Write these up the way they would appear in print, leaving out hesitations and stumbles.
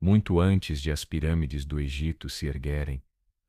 muito antes de as pirâmides do Egito se erguerem,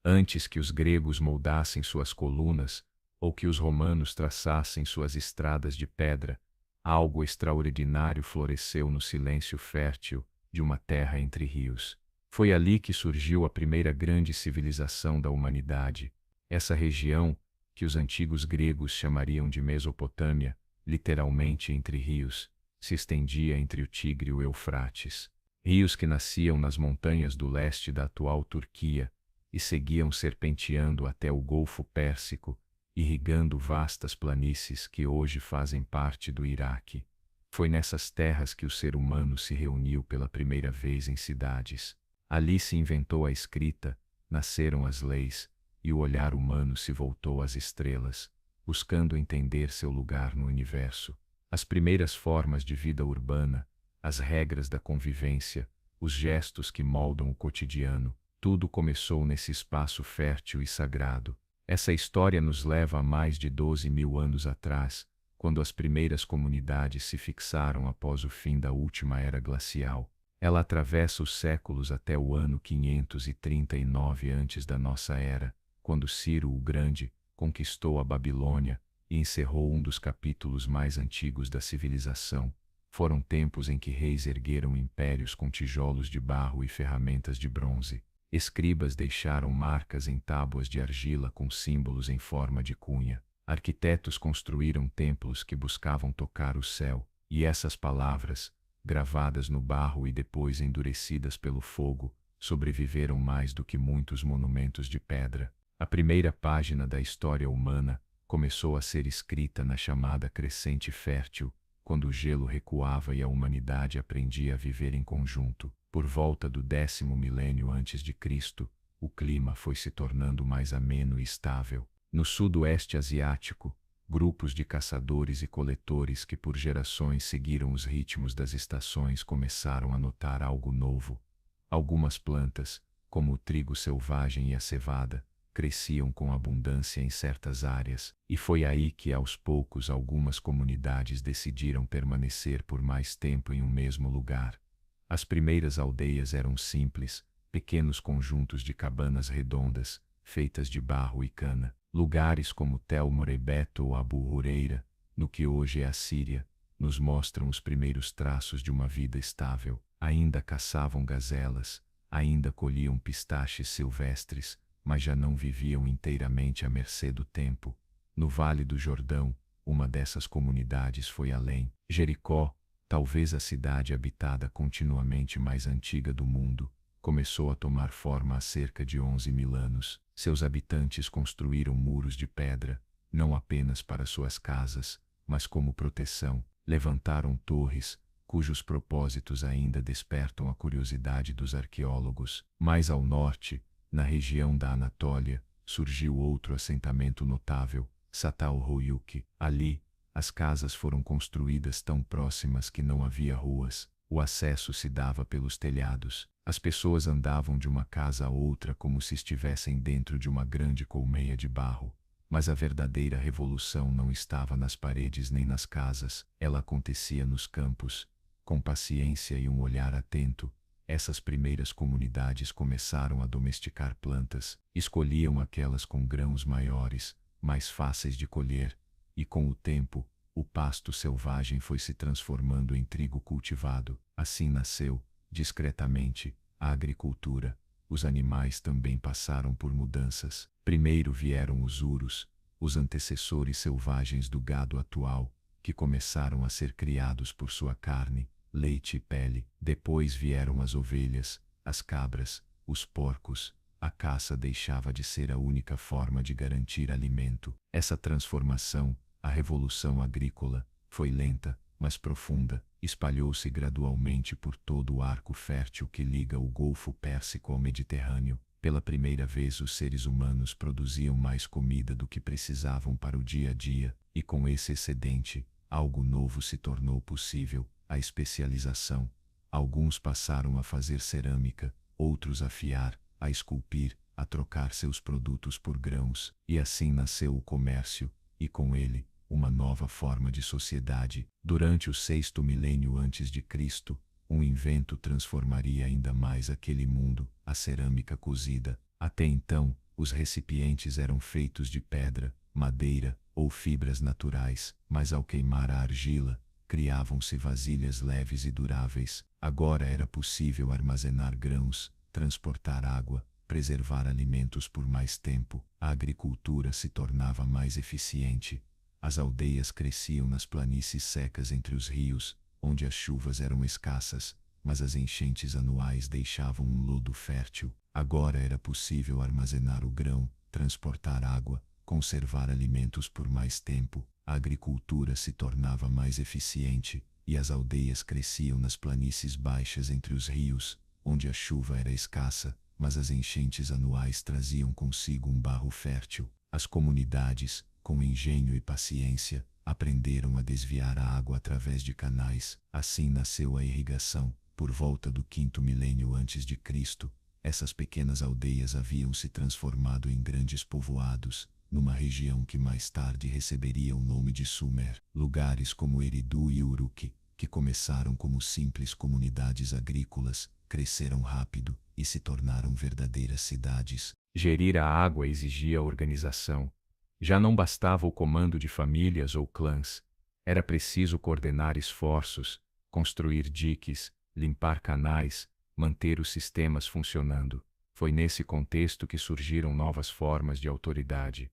antes que os gregos moldassem suas colunas ou que os romanos traçassem suas estradas de pedra, algo extraordinário floresceu no silêncio fértil de uma terra entre rios. Foi ali que surgiu a primeira grande civilização da humanidade. Essa região, que os antigos gregos chamariam de Mesopotâmia, literalmente entre rios, se estendia entre o Tigre e o Eufrates. Rios que nasciam nas montanhas do leste da atual Turquia e seguiam serpenteando até o Golfo Pérsico, irrigando vastas planícies que hoje fazem parte do Iraque. Foi nessas terras que o ser humano se reuniu pela primeira vez em cidades. Ali se inventou a escrita, nasceram as leis, e o olhar humano se voltou às estrelas, buscando entender seu lugar no universo. As primeiras formas de vida urbana, as regras da convivência, os gestos que moldam o cotidiano, tudo começou nesse espaço fértil e sagrado. Essa história nos leva a mais de 12.000 anos atrás, quando as primeiras comunidades se fixaram após o fim da última era glacial. Ela atravessa os séculos até o ano 539 antes da nossa era, quando Ciro o Grande conquistou a Babilônia e encerrou um dos capítulos mais antigos da civilização. Foram tempos em que reis ergueram impérios com tijolos de barro e ferramentas de bronze. Escribas deixaram marcas em tábuas de argila com símbolos em forma de cunha. Arquitetos construíram templos que buscavam tocar o céu, e essas palavras, gravadas no barro e depois endurecidas pelo fogo, sobreviveram mais do que muitos monumentos de pedra. A primeira página da história humana começou a ser escrita na chamada Crescente Fértil, quando o gelo recuava e a humanidade aprendia a viver em conjunto. Por volta do 10º milênio antes de Cristo, o clima foi se tornando mais ameno e estável. No sudoeste asiático, grupos de caçadores e coletores que por gerações seguiram os ritmos das estações começaram a notar algo novo. Algumas plantas, como o trigo selvagem e a cevada, cresciam com abundância em certas áreas, e foi aí que aos poucos algumas comunidades decidiram permanecer por mais tempo em um mesmo lugar. As primeiras aldeias eram simples, pequenos conjuntos de cabanas redondas, feitas de barro e cana. Lugares como Tel Morebet ou Abu Huraira, no que hoje é a Síria, nos mostram os primeiros traços de uma vida estável. Ainda caçavam gazelas, ainda colhiam pistaches silvestres, mas já não viviam inteiramente à mercê do tempo. No Vale do Jordão, uma dessas comunidades foi além. Jericó, talvez a cidade habitada continuamente mais antiga do mundo, começou a tomar forma há cerca de 11.000 anos. Seus habitantes construíram muros de pedra, não apenas para suas casas, mas como proteção. Levantaram torres, cujos propósitos ainda despertam a curiosidade dos arqueólogos. Mais ao norte, na região da Anatólia, surgiu outro assentamento notável, Çatalhöyük. Ali, as casas foram construídas tão próximas que não havia ruas. O acesso se dava pelos telhados. As pessoas andavam de uma casa a outra como se estivessem dentro de uma grande colmeia de barro. Mas a verdadeira revolução não estava nas paredes nem nas casas, ela acontecia nos campos. Com paciência e um olhar atento, essas primeiras comunidades começaram a domesticar plantas, escolhiam aquelas com grãos maiores, mais fáceis de colher, e com o tempo, o pasto selvagem foi se transformando em trigo cultivado. Assim nasceu, discretamente, a agricultura. Os animais também passaram por mudanças. Primeiro vieram os urus, os antecessores selvagens do gado atual, que começaram a ser criados por sua carne, leite e pele. Depois vieram as ovelhas, as cabras, os porcos. A caça deixava de ser a única forma de garantir alimento. Essa transformação, a revolução agrícola, foi lenta, mas profunda. Espalhou-se gradualmente por todo o arco fértil que liga o Golfo Pérsico ao Mediterrâneo. Pela primeira vez os seres humanos produziam mais comida do que precisavam para o dia a dia, e com esse excedente, algo novo se tornou possível, a especialização. Alguns passaram a fazer cerâmica, outros a fiar, a esculpir, a trocar seus produtos por grãos, e assim nasceu o comércio, e com ele, uma nova forma de sociedade. Durante o 6º milênio antes de Cristo, um invento transformaria ainda mais aquele mundo, a cerâmica cozida. Até então, os recipientes eram feitos de pedra, madeira ou fibras naturais, mas ao queimar a argila, criavam-se vasilhas leves e duráveis. Agora era possível armazenar grãos, transportar água, preservar alimentos por mais tempo. A agricultura se tornava mais eficiente. As aldeias cresciam nas planícies secas entre os rios, onde as chuvas eram escassas, mas as enchentes anuais deixavam um lodo fértil. Agora era possível armazenar o grão, transportar água, conservar alimentos por mais tempo. A agricultura se tornava mais eficiente, e as aldeias cresciam nas planícies baixas entre os rios, onde a chuva era escassa, mas as enchentes anuais traziam consigo um barro fértil. As comunidades, com engenho e paciência, aprenderam a desviar a água através de canais. Assim nasceu a irrigação. Por volta do 5º milênio antes de Cristo, essas pequenas aldeias haviam se transformado em grandes povoados, numa região que mais tarde receberia o nome de Sumer. Lugares como Eridu e Uruk, que começaram como simples comunidades agrícolas, cresceram rápido e se tornaram verdadeiras cidades. Gerir a água exigia organização. Já não bastava o comando de famílias ou clãs. Era preciso coordenar esforços, construir diques, limpar canais, manter os sistemas funcionando. Foi nesse contexto que surgiram novas formas de autoridade.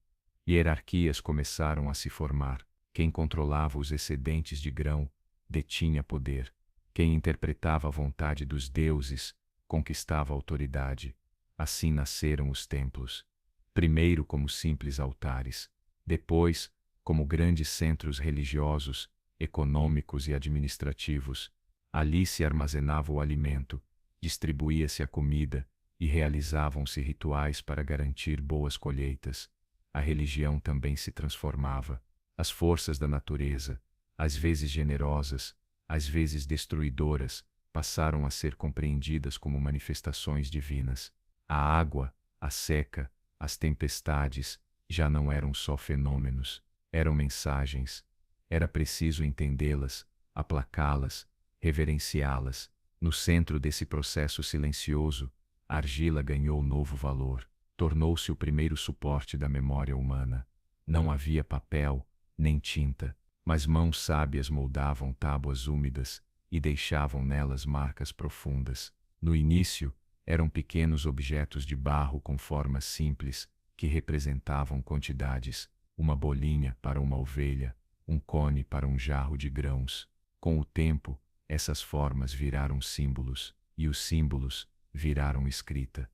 Hierarquias começaram a se formar. Quem controlava os excedentes de grão detinha poder. Quem interpretava a vontade dos deuses conquistava autoridade. Assim nasceram os templos. Primeiro como simples altares, depois como grandes centros religiosos, econômicos e administrativos. Ali se armazenava o alimento, distribuía-se a comida e realizavam-se rituais para garantir boas colheitas. A religião também se transformava. As forças da natureza, às vezes generosas, às vezes destruidoras, passaram a ser compreendidas como manifestações divinas. A água, a seca, as tempestades já não eram só fenômenos, eram mensagens. Era preciso entendê-las, aplacá-las, reverenciá-las. No centro desse processo silencioso, a argila ganhou novo valor, tornou-se o primeiro suporte da memória humana. Não havia papel, nem tinta, mas mãos sábias moldavam tábuas úmidas e deixavam nelas marcas profundas. No início, eram pequenos objetos de barro com formas simples, que representavam quantidades, uma bolinha para uma ovelha, um cone para um jarro de grãos. Com o tempo, essas formas viraram símbolos, e os símbolos viraram escrita.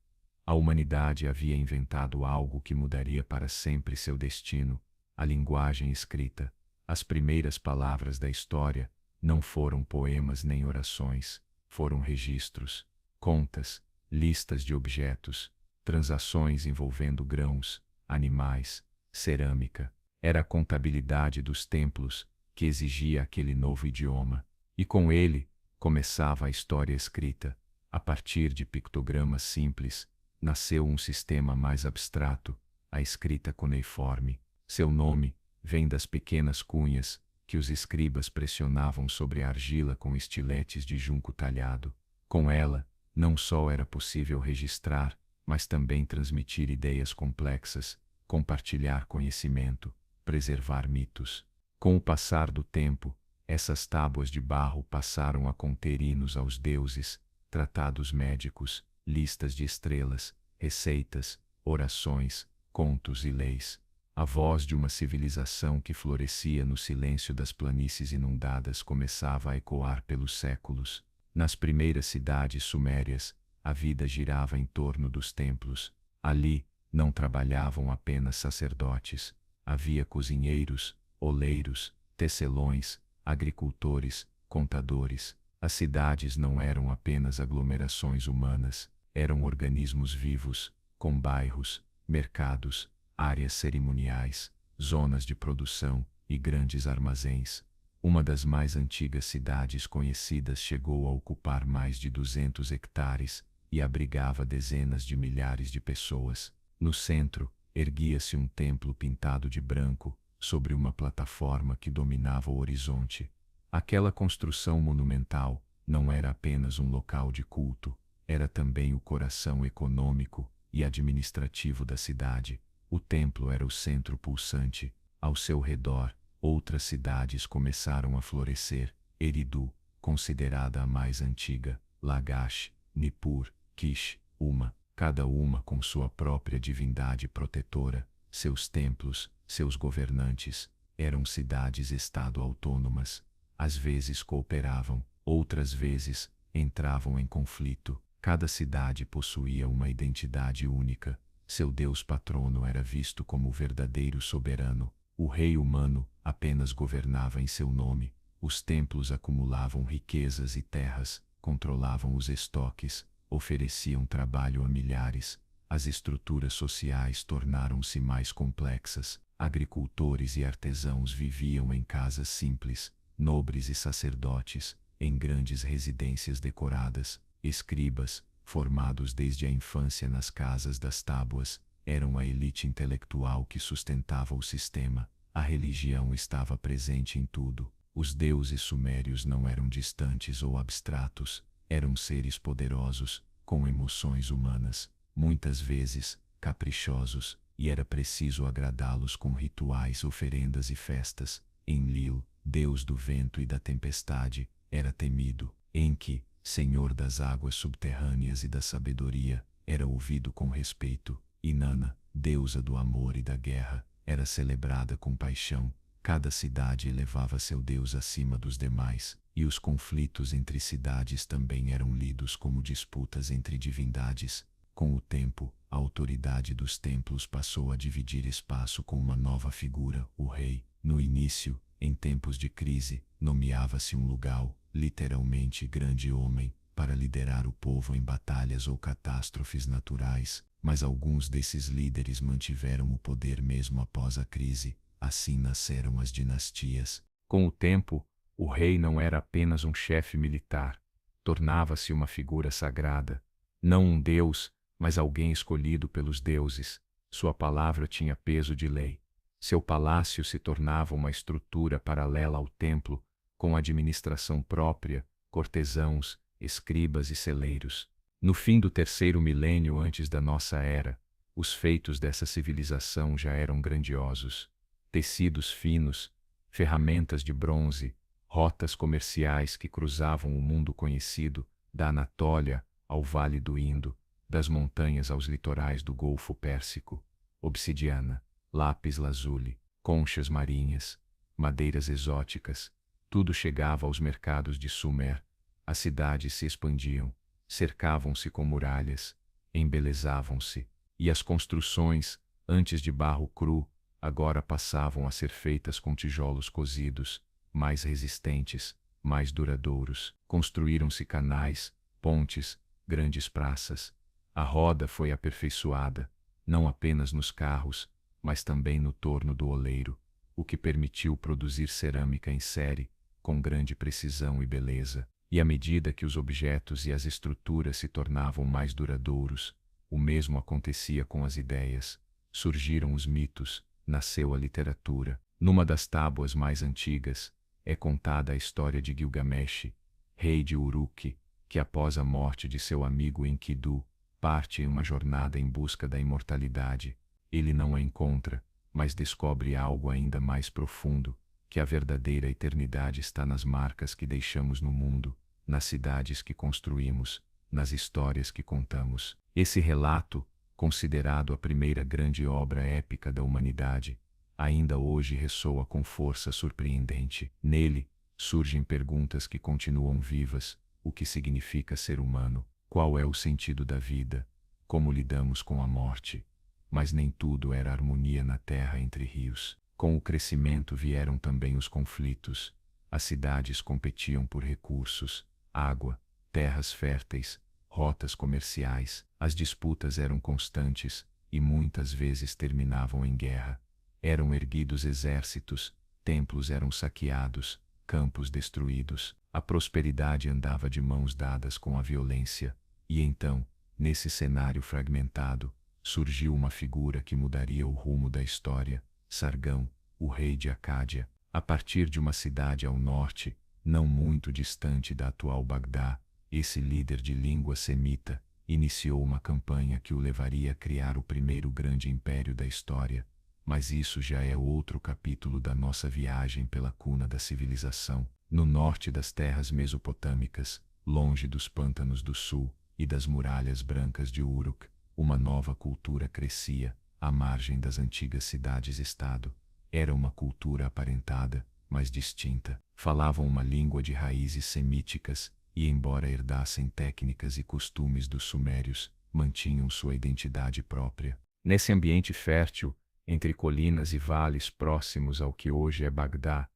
A humanidade havia inventado algo que mudaria para sempre seu destino, a linguagem escrita. As primeiras palavras da história não foram poemas nem orações, foram registros, contas, listas de objetos, transações envolvendo grãos, animais, cerâmica. Era a contabilidade dos templos que exigia aquele novo idioma, e com ele começava a história escrita. A partir de pictogramas simples, nasceu um sistema mais abstrato, a escrita cuneiforme. Seu nome vem das pequenas cunhas que os escribas pressionavam sobre a argila com estiletes de junco talhado. Com ela, não só era possível registrar, mas também transmitir ideias complexas, compartilhar conhecimento, preservar mitos. Com o passar do tempo, essas tábuas de barro passaram a conter hinos aos deuses, tratados médicos, listas de estrelas, receitas, orações, contos e leis. A voz de uma civilização que florescia no silêncio das planícies inundadas começava a ecoar pelos séculos. Nas primeiras cidades sumérias, a vida girava em torno dos templos. Ali, não trabalhavam apenas sacerdotes. Havia cozinheiros, oleiros, tecelões, agricultores, contadores. As cidades não eram apenas aglomerações humanas, eram organismos vivos, com bairros, mercados, áreas cerimoniais, zonas de produção e grandes armazéns. Uma das mais antigas cidades conhecidas chegou a ocupar mais de 200 hectares e abrigava dezenas de milhares de pessoas. No centro, erguia-se um templo pintado de branco, sobre uma plataforma que dominava o horizonte. Aquela construção monumental, não era apenas um local de culto, era também o coração econômico e administrativo da cidade. O templo era o centro pulsante. Ao seu redor, outras cidades começaram a florescer: Eridu, considerada a mais antiga, Lagash, Nippur, Kish, Uma, cada uma com sua própria divindade protetora, seus templos, seus governantes. Eram cidades-estado autônomas. Às vezes cooperavam, outras vezes entravam em conflito. Cada cidade possuía uma identidade única. Seu deus patrono era visto como o verdadeiro soberano. O rei humano apenas governava em seu nome. Os templos acumulavam riquezas e terras, controlavam os estoques, ofereciam trabalho a milhares. As estruturas sociais tornaram-se mais complexas. Agricultores e artesãos viviam em casas simples, nobres e sacerdotes, em grandes residências decoradas. Escribas, formados desde a infância nas casas das tábuas, eram a elite intelectual que sustentava o sistema. A religião estava presente em tudo. Os deuses sumérios não eram distantes ou abstratos, eram seres poderosos, com emoções humanas, muitas vezes caprichosos, e era preciso agradá-los com rituais, oferendas e festas. Enlil, deus do vento e da tempestade, era temido. Enki, senhor das águas subterrâneas e da sabedoria, era ouvido com respeito. Inanna, deusa do amor e da guerra, era celebrada com paixão. Cada cidade elevava seu deus acima dos demais, e os conflitos entre cidades também eram lidos como disputas entre divindades. Com o tempo, a autoridade dos templos passou a dividir espaço com uma nova figura, o rei. No início, em tempos de crise, nomeava-se um lugal, literalmente grande homem, para liderar o povo em batalhas ou catástrofes naturais, mas alguns desses líderes mantiveram o poder mesmo após a crise. Assim nasceram as dinastias. Com o tempo, o rei não era apenas um chefe militar, tornava-se uma figura sagrada, não um deus, mas alguém escolhido pelos deuses. Sua palavra tinha peso de lei. Seu palácio se tornava uma estrutura paralela ao templo, com administração própria, cortesãos, escribas e celeiros. No fim do terceiro milênio antes da nossa era, os feitos dessa civilização já eram grandiosos. Tecidos finos, ferramentas de bronze, rotas comerciais que cruzavam o mundo conhecido, da Anatólia ao Vale do Indo, das montanhas aos litorais do Golfo Pérsico, obsidiana, lápis-lazuli, conchas marinhas, madeiras exóticas, tudo chegava aos mercados de Sumer. As cidades se expandiam, cercavam-se com muralhas, embelezavam-se, e as construções, antes de barro cru, agora passavam a ser feitas com tijolos cozidos, mais resistentes, mais duradouros. Construíram-se canais, pontes, grandes praças. A roda foi aperfeiçoada, não apenas nos carros, mas também no torno do oleiro, o que permitiu produzir cerâmica em série, com grande precisão e beleza. E à medida que os objetos e as estruturas se tornavam mais duradouros, o mesmo acontecia com as ideias. Surgiram os mitos, nasceu a literatura. Numa das tábuas mais antigas, é contada a história de Gilgamesh, rei de Uruk, que após a morte de seu amigo Enkidu, parte em uma jornada em busca da imortalidade. Ele não a encontra, mas descobre algo ainda mais profundo, que a verdadeira eternidade está nas marcas que deixamos no mundo, nas cidades que construímos, nas histórias que contamos. Esse relato, considerado a primeira grande obra épica da humanidade, ainda hoje ressoa com força surpreendente. Nele, surgem perguntas que continuam vivas: o que significa ser humano? Qual é o sentido da vida? Como lidamos com a morte? Mas nem tudo era harmonia na terra entre rios. Com o crescimento vieram também os conflitos. As cidades competiam por recursos, água, terras férteis, rotas comerciais. As disputas eram constantes e muitas vezes terminavam em guerra. Eram erguidos exércitos, templos eram saqueados, campos destruídos. A prosperidade andava de mãos dadas com a violência. E então, nesse cenário fragmentado, surgiu uma figura que mudaria o rumo da história: Sargão, o rei de Acádia. A partir de uma cidade ao norte, Não muito distante da atual Bagdá, esse líder de língua semita iniciou uma campanha que o levaria a criar o primeiro grande império da história, mas isso já é outro capítulo da nossa viagem pela cuna da civilização. No norte das terras mesopotâmicas, longe dos pântanos do sul e das muralhas brancas de Uruk, uma nova cultura crescia, à margem das antigas cidades-estado. Era uma cultura aparentada, mas distinta. Falavam uma língua de raízes semíticas e, embora herdassem técnicas e costumes dos sumérios, mantinham sua identidade própria. Nesse ambiente fértil, entre colinas e vales próximos ao que hoje é Bagdá,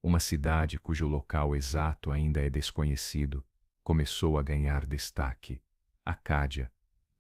uma cidade cujo local exato ainda é desconhecido, começou a ganhar destaque: Acádia.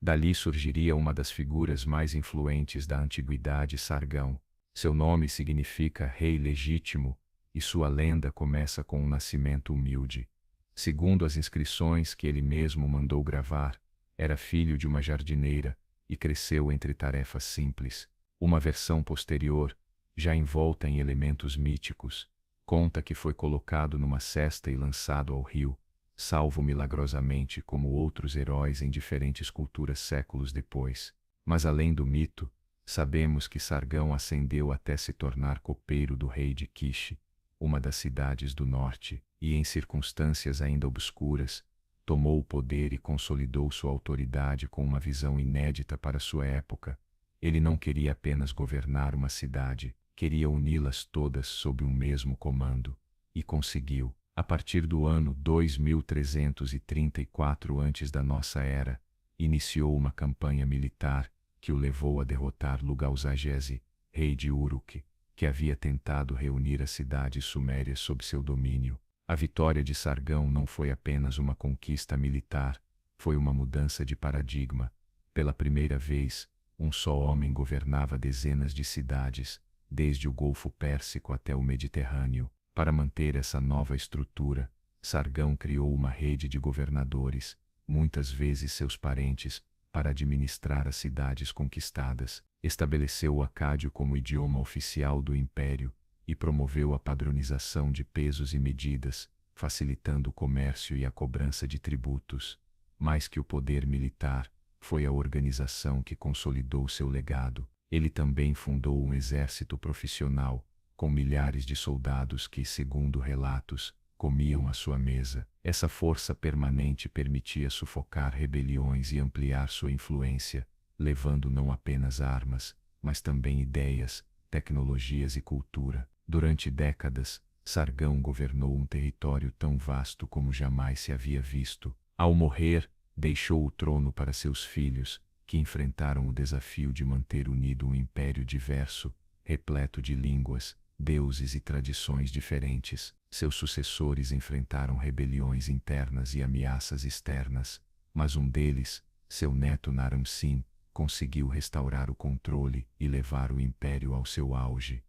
Dali surgiria uma das figuras mais influentes da antiguidade, Sargão. Seu nome significa rei legítimo, e sua lenda começa com um nascimento humilde. Segundo as inscrições que ele mesmo mandou gravar, era filho de uma jardineira e cresceu entre tarefas simples. Uma versão posterior, já envolta em elementos míticos, conta que foi colocado numa cesta e lançado ao rio, salvo milagrosamente como outros heróis em diferentes culturas séculos depois. Mas além do mito, sabemos que Sargão ascendeu até se tornar copeiro do rei de Kish, uma das cidades do norte, e em circunstâncias ainda obscuras, tomou o poder e consolidou sua autoridade com uma visão inédita para sua época. Ele não queria apenas governar uma cidade, queria uni-las todas sob um mesmo comando, e conseguiu. A partir do ano 2334 antes da nossa era, iniciou uma campanha militar que o levou a derrotar Lugalzagese, rei de Uruk, que havia tentado reunir as cidades sumérias sob seu domínio. A vitória de Sargão não foi apenas uma conquista militar, foi uma mudança de paradigma. Pela primeira vez, um só homem governava dezenas de cidades, desde o Golfo Pérsico até o Mediterrâneo. Para manter essa nova estrutura, Sargão criou uma rede de governadores, muitas vezes seus parentes, para administrar as cidades conquistadas. Estabeleceu o acádio como idioma oficial do império e promoveu a padronização de pesos e medidas, facilitando o comércio e a cobrança de tributos. Mais que o poder militar, foi a organização que consolidou seu legado. Ele também fundou um exército profissional, com milhares de soldados que, segundo relatos, comiam à sua mesa. Essa força permanente permitia sufocar rebeliões e ampliar sua influência, levando não apenas armas, mas também ideias, tecnologias e cultura. Durante décadas, Sargão governou um território tão vasto como jamais se havia visto. Ao morrer, deixou o trono para seus filhos, que enfrentaram o desafio de manter unido um império diverso, repleto de línguas, deuses e tradições diferentes. Seus sucessores enfrentaram rebeliões internas e ameaças externas, mas um deles, seu neto Naram-Sin, conseguiu restaurar o controle e levar o império ao seu auge.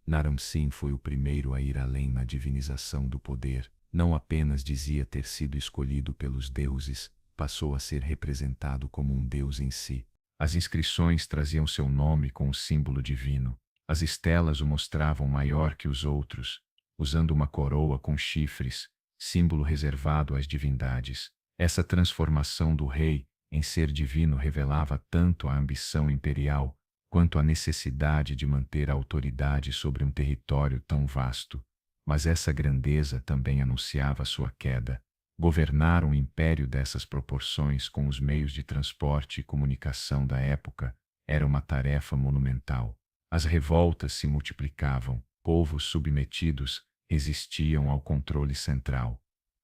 Naram-Sin foi o primeiro a ir além na divinização do poder. Não apenas dizia ter sido escolhido pelos deuses, passou a ser representado como um deus em si. As inscrições traziam seu nome com o símbolo divino. As estelas o mostravam maior que os outros, usando uma coroa com chifres, símbolo reservado às divindades. Essa transformação do rei em ser divino revelava tanto a ambição imperial, quanto a necessidade de manter a autoridade sobre um território tão vasto. Mas essa grandeza também anunciava sua queda. Governar um império dessas proporções com os meios de transporte e comunicação da época era uma tarefa monumental. As revoltas se multiplicavam, povos submetidos resistiam ao controle central.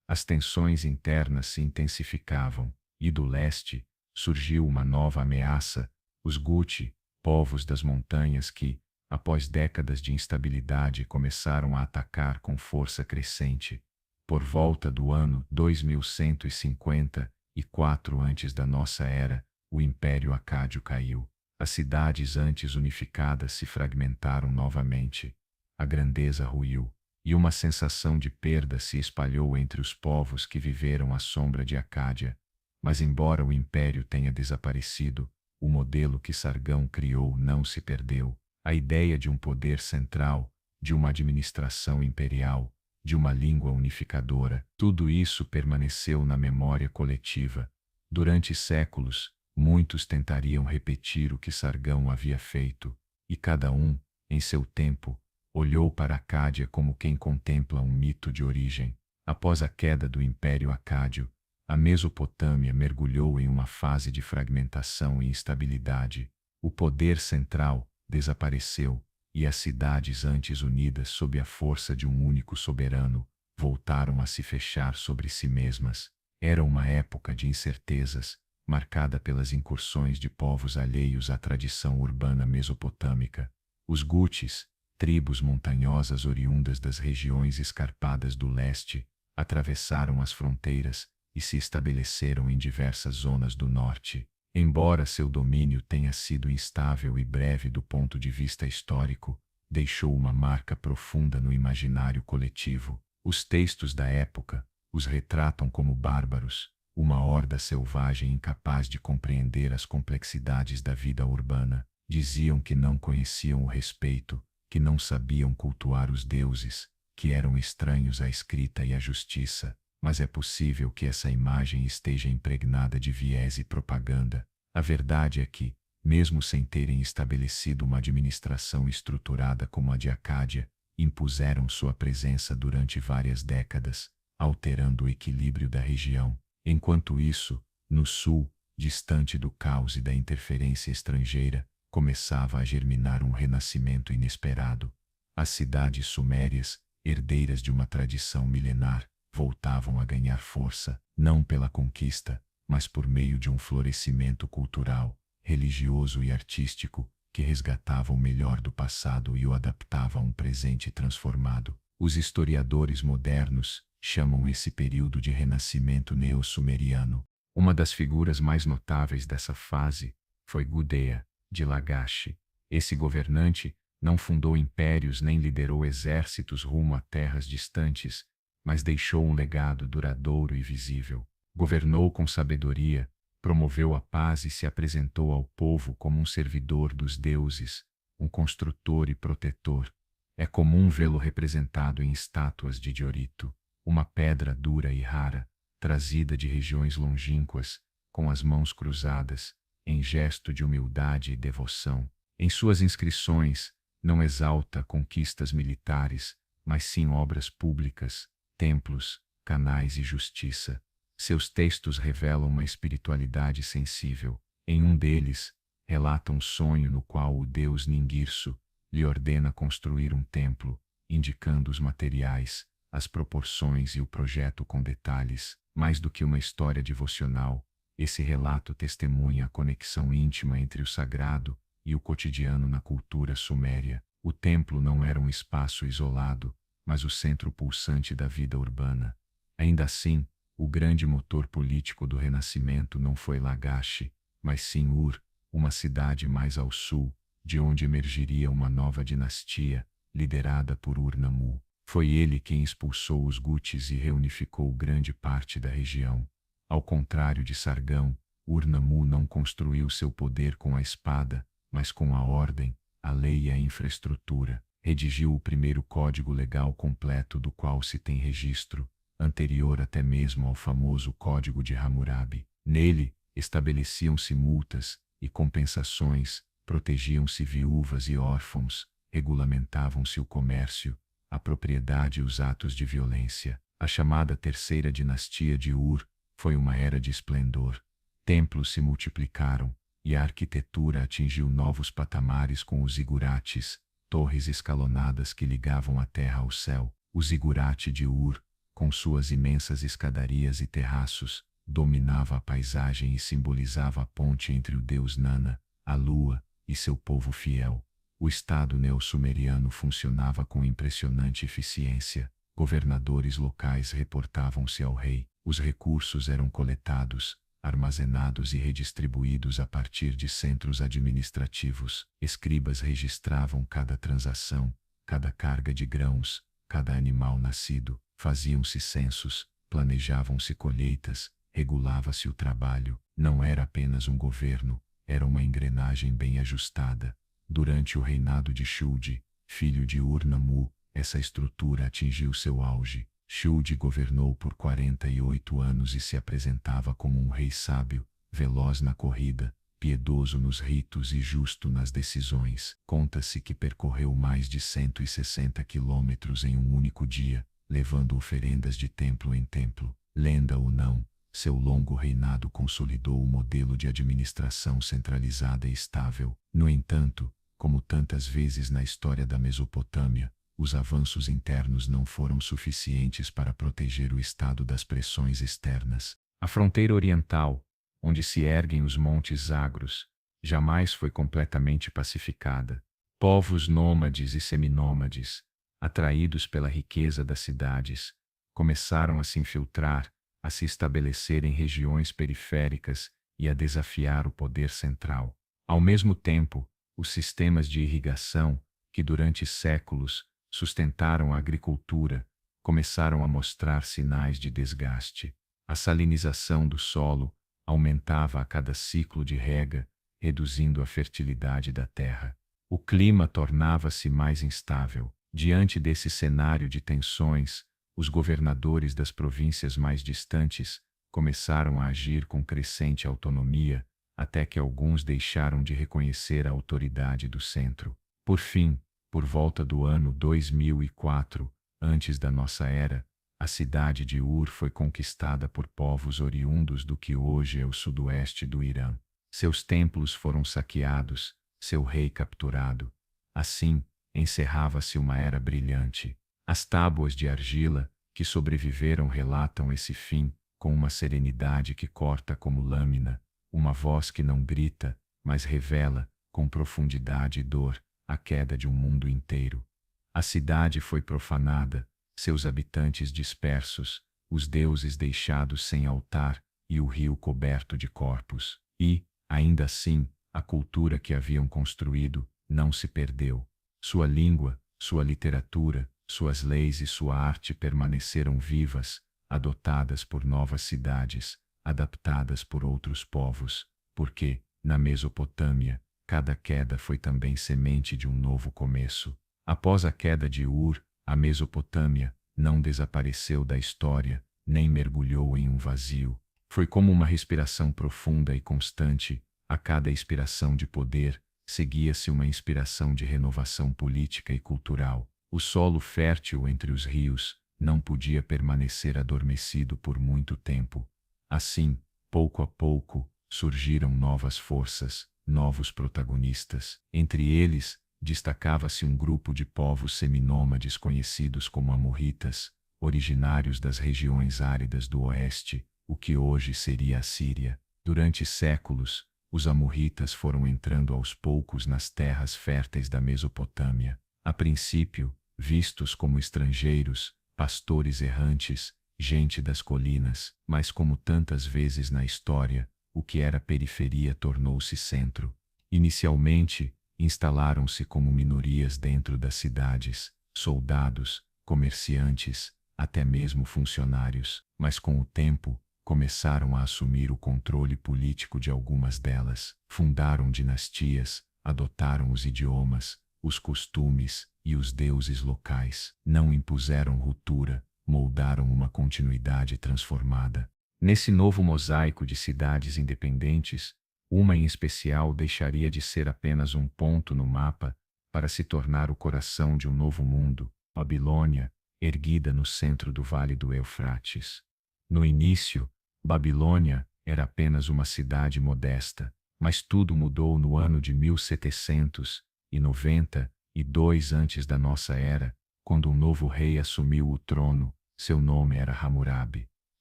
As tensões internas se intensificavam, e do leste surgiu uma nova ameaça, os Guti, povos das montanhas que, após décadas de instabilidade, começaram a atacar com força crescente. Por volta do ano 2154 antes da nossa era, o Império Acádio caiu. As cidades antes unificadas se fragmentaram novamente. A grandeza ruiu, e uma sensação de perda se espalhou entre os povos que viveram à sombra de Acádia. Mas embora o império tenha desaparecido, o modelo que Sargão criou não se perdeu. A ideia de um poder central, de uma administração imperial, de uma língua unificadora. Tudo isso permaneceu na memória coletiva. Durante séculos, muitos tentariam repetir o que Sargão havia feito, e cada um, em seu tempo, olhou para Acádia como quem contempla um mito de origem. Após a queda do Império Acádio, a Mesopotâmia mergulhou em uma fase de fragmentação e instabilidade. O poder central desapareceu, e as cidades antes unidas sob a força de um único soberano, voltaram a se fechar sobre si mesmas. Era uma época de incertezas, marcada pelas incursões de povos alheios à tradição urbana mesopotâmica. Os Gutis, tribos montanhosas oriundas das regiões escarpadas do leste, atravessaram as fronteiras e se estabeleceram em diversas zonas do norte. Embora seu domínio tenha sido instável e breve do ponto de vista histórico, deixou uma marca profunda no imaginário coletivo. Os textos da época os retratam como bárbaros, uma horda selvagem incapaz de compreender as complexidades da vida urbana. Diziam que não conheciam o respeito, que não sabiam cultuar os deuses, que eram estranhos à escrita e à justiça. Mas é possível que essa imagem esteja impregnada de viés e propaganda. A verdade é que, mesmo sem terem estabelecido uma administração estruturada como a de Acádia, impuseram sua presença durante várias décadas, alterando o equilíbrio da região. Enquanto isso, no sul, distante do caos e da interferência estrangeira, começava a germinar um renascimento inesperado. As cidades sumérias, herdeiras de uma tradição milenar, voltavam a ganhar força, não pela conquista, mas por meio de um florescimento cultural, religioso e artístico, que resgatava o melhor do passado e o adaptava a um presente transformado. Os historiadores modernos chamam esse período de renascimento neo-sumeriano. Uma das figuras mais notáveis dessa fase foi Gudea, de Lagash. Esse governante não fundou impérios nem liderou exércitos rumo a terras distantes, mas deixou um legado duradouro e visível. Governou com sabedoria, promoveu a paz e se apresentou ao povo como um servidor dos deuses, um construtor e protetor. É comum vê-lo representado em estátuas de diorito, uma pedra dura e rara, trazida de regiões longínquas, com as mãos cruzadas, em gesto de humildade e devoção. Em suas inscrições, não exalta conquistas militares, mas sim obras públicas, templos, canais e justiça. Seus textos revelam uma espiritualidade sensível. Em um deles, relata um sonho no qual o deus Ningirsu lhe ordena construir um templo, indicando os materiais, as proporções e o projeto com detalhes. Mais do que uma história devocional, esse relato testemunha a conexão íntima entre o sagrado e o cotidiano na cultura suméria. O templo não era um espaço isolado, mas o centro pulsante da vida urbana. Ainda assim, o grande motor político do Renascimento não foi Lagash, mas sim Ur, uma cidade mais ao sul, de onde emergiria uma nova dinastia, liderada por Ur-Nammu. Foi ele quem expulsou os Gutis e reunificou grande parte da região. Ao contrário de Sargão, Ur-Nammu não construiu seu poder com a espada, mas com a ordem, a lei e a infraestrutura. Redigiu o primeiro código legal completo do qual se tem registro, anterior até mesmo ao famoso Código de Hammurabi. Nele, estabeleciam-se multas e compensações, protegiam-se viúvas e órfãos, regulamentavam-se o comércio, a propriedade e os atos de violência. A chamada Terceira Dinastia de Ur foi uma era de esplendor. Templos se multiplicaram, e a arquitetura atingiu novos patamares com os zigurates, torres escalonadas que ligavam a terra ao céu. O zigurate de Ur, com suas imensas escadarias e terraços, dominava a paisagem e simbolizava a ponte entre o deus Nana, a lua, e seu povo fiel. O Estado neo-sumeriano funcionava com impressionante eficiência. Governadores locais reportavam-se ao rei. Os recursos eram coletados, armazenados e redistribuídos a partir de centros administrativos. Escribas registravam cada transação, cada carga de grãos, cada animal nascido. Faziam-se censos, planejavam-se colheitas, regulava-se o trabalho. Não era apenas um governo, era uma engrenagem bem ajustada. Durante o reinado de Shude, filho de Ur-Nammu, essa estrutura atingiu seu auge. Shude governou por 48 anos e se apresentava como um rei sábio, veloz na corrida, piedoso nos ritos e justo nas decisões. Conta-se que percorreu mais de 160 quilômetros em um único dia, levando oferendas de templo em templo. Lenda ou não, seu longo reinado consolidou o modelo de administração centralizada e estável. No entanto, como tantas vezes na história da Mesopotâmia, os avanços internos não foram suficientes para proteger o estado das pressões externas. A fronteira oriental, onde se erguem os montes Zagros, jamais foi completamente pacificada. Povos nômades e seminômades, atraídos pela riqueza das cidades, começaram a se infiltrar, a se estabelecer em regiões periféricas e a desafiar o poder central. Ao mesmo tempo, os sistemas de irrigação, que durante séculos sustentaram a agricultura, começaram a mostrar sinais de desgaste. A salinização do solo aumentava a cada ciclo de rega, reduzindo a fertilidade da terra. O clima tornava-se mais instável. Diante desse cenário de tensões, os governadores das províncias mais distantes começaram a agir com crescente autonomia, até que alguns deixaram de reconhecer a autoridade do centro. Por fim, por volta do ano 2004, antes da nossa era, a cidade de Ur foi conquistada por povos oriundos do que hoje é o sudoeste do Irã. Seus templos foram saqueados, seu rei capturado. Assim, encerrava-se uma era brilhante. As tábuas de argila, que sobreviveram, relatam esse fim, com uma serenidade que corta como lâmina, uma voz que não grita, mas revela, com profundidade e dor, a queda de um mundo inteiro. A cidade foi profanada, seus habitantes dispersos, os deuses deixados sem altar e o rio coberto de corpos. E, ainda assim, a cultura que haviam construído não se perdeu. Sua língua, sua literatura, suas leis e sua arte permaneceram vivas, adotadas por novas cidades, adaptadas por outros povos, porque, na Mesopotâmia, cada queda foi também semente de um novo começo. Após a queda de Ur, a Mesopotâmia não desapareceu da história, nem mergulhou em um vazio. Foi como uma respiração profunda e constante. A cada expiração de poder, seguia-se uma inspiração de renovação política e cultural. O solo fértil entre os rios não podia permanecer adormecido por muito tempo. Assim, pouco a pouco, surgiram novas forças, novos protagonistas. Entre eles, destacava-se um grupo de povos seminômades conhecidos como amorritas, originários das regiões áridas do oeste, o que hoje seria a Síria. Durante séculos, os amorritas foram entrando aos poucos nas terras férteis da Mesopotâmia. A princípio, vistos como estrangeiros, pastores errantes, gente das colinas, mas como tantas vezes na história, o que era periferia tornou-se centro. Inicialmente, instalaram-se como minorias dentro das cidades, soldados, comerciantes, até mesmo funcionários, mas com o tempo, começaram a assumir o controle político de algumas delas, fundaram dinastias, adotaram os idiomas, os costumes e os deuses locais, não impuseram ruptura, moldaram uma continuidade transformada. Nesse novo mosaico de cidades independentes, uma em especial deixaria de ser apenas um ponto no mapa para se tornar o coração de um novo mundo, Babilônia, erguida no centro do Vale do Eufrates. No início, Babilônia era apenas uma cidade modesta, mas tudo mudou no ano de 1792 antes da nossa era, quando um novo rei assumiu o trono. Seu nome era Hammurabi.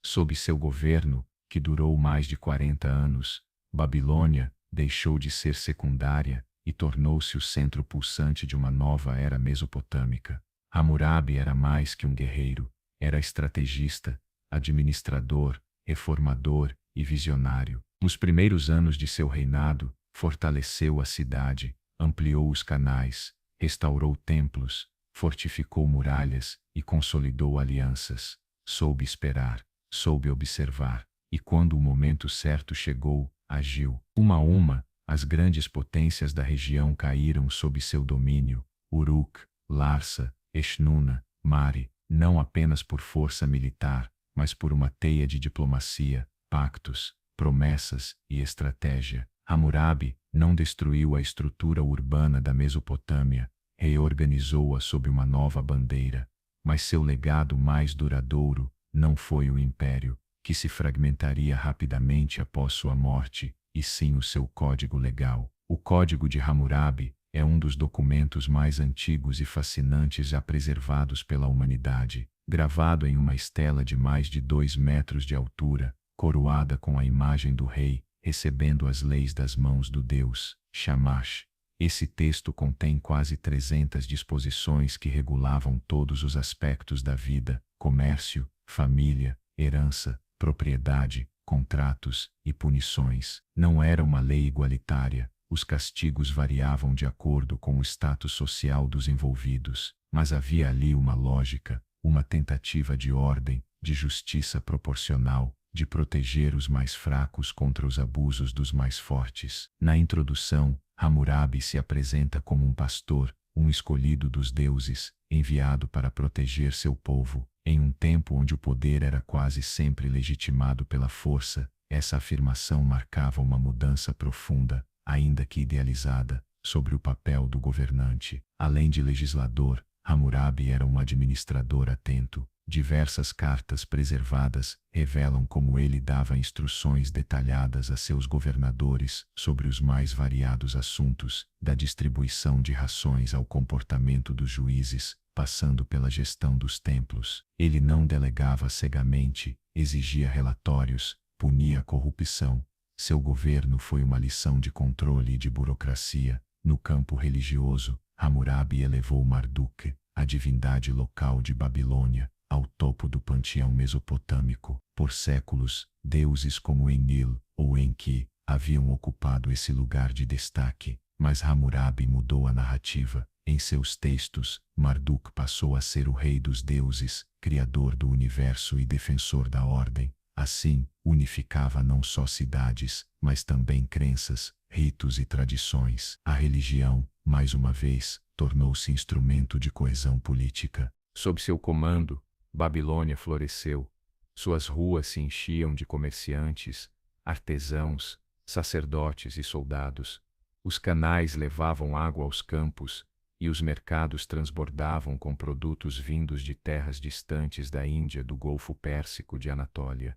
Sob seu governo, que durou mais de 40 anos, Babilônia deixou de ser secundária e tornou-se o centro pulsante de uma nova era mesopotâmica. Hammurabi era mais que um guerreiro, era estrategista, administrador, reformador e visionário. Nos primeiros anos de seu reinado, fortaleceu a cidade, ampliou os canais, restaurou templos, fortificou muralhas e consolidou alianças. Soube esperar, soube observar, e quando o momento certo chegou, agiu. Uma a uma, as grandes potências da região caíram sob seu domínio: Uruk, Larsa, Eshnuna, Mari, não apenas por força militar, mas por uma teia de diplomacia, pactos, promessas e estratégia. Hammurabi não destruiu a estrutura urbana da Mesopotâmia, reorganizou-a sob uma nova bandeira, mas seu legado mais duradouro não foi o império, que se fragmentaria rapidamente após sua morte, e sim o seu código legal. O Código de Hammurabi é um dos documentos mais antigos e fascinantes já preservados pela humanidade, gravado em uma estela de mais de 2 metros de altura, coroada com a imagem do rei, recebendo as leis das mãos do deus Shamash. Esse texto contém quase 300 disposições que regulavam todos os aspectos da vida: comércio, família, herança, propriedade, contratos e punições. Não era uma lei igualitária, os castigos variavam de acordo com o status social dos envolvidos, mas havia ali uma lógica, uma tentativa de ordem, de justiça proporcional, de proteger os mais fracos contra os abusos dos mais fortes. Na introdução, Hammurabi se apresenta como um pastor, um escolhido dos deuses, enviado para proteger seu povo. Em um tempo onde o poder era quase sempre legitimado pela força, essa afirmação marcava uma mudança profunda, ainda que idealizada, sobre o papel do governante. Além de legislador, Hammurabi era um administrador atento. Diversas cartas preservadas revelam como ele dava instruções detalhadas a seus governadores sobre os mais variados assuntos, da distribuição de rações ao comportamento dos juízes, passando pela gestão dos templos. Ele não delegava cegamente, exigia relatórios, punia a corrupção. Seu governo foi uma lição de controle e de burocracia. No campo religioso, Hammurabi elevou Marduk, a divindade local de Babilônia, ao topo do panteão mesopotâmico. Por séculos, deuses como Enlil ou Enki haviam ocupado esse lugar de destaque, mas Hammurabi mudou a narrativa. Em seus textos, Marduk passou a ser o rei dos deuses, criador do universo e defensor da ordem. Assim, unificava não só cidades, mas também crenças, ritos e tradições. A religião, mais uma vez, tornou-se instrumento de coesão política. Sob seu comando, Babilônia floresceu. Suas ruas se enchiam de comerciantes, artesãos, sacerdotes e soldados. Os canais levavam água aos campos, e os mercados transbordavam com produtos vindos de terras distantes da Índia, do Golfo Pérsico, de Anatólia.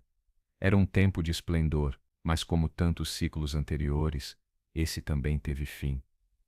Era um tempo de esplendor, mas como tantos ciclos anteriores, esse também teve fim.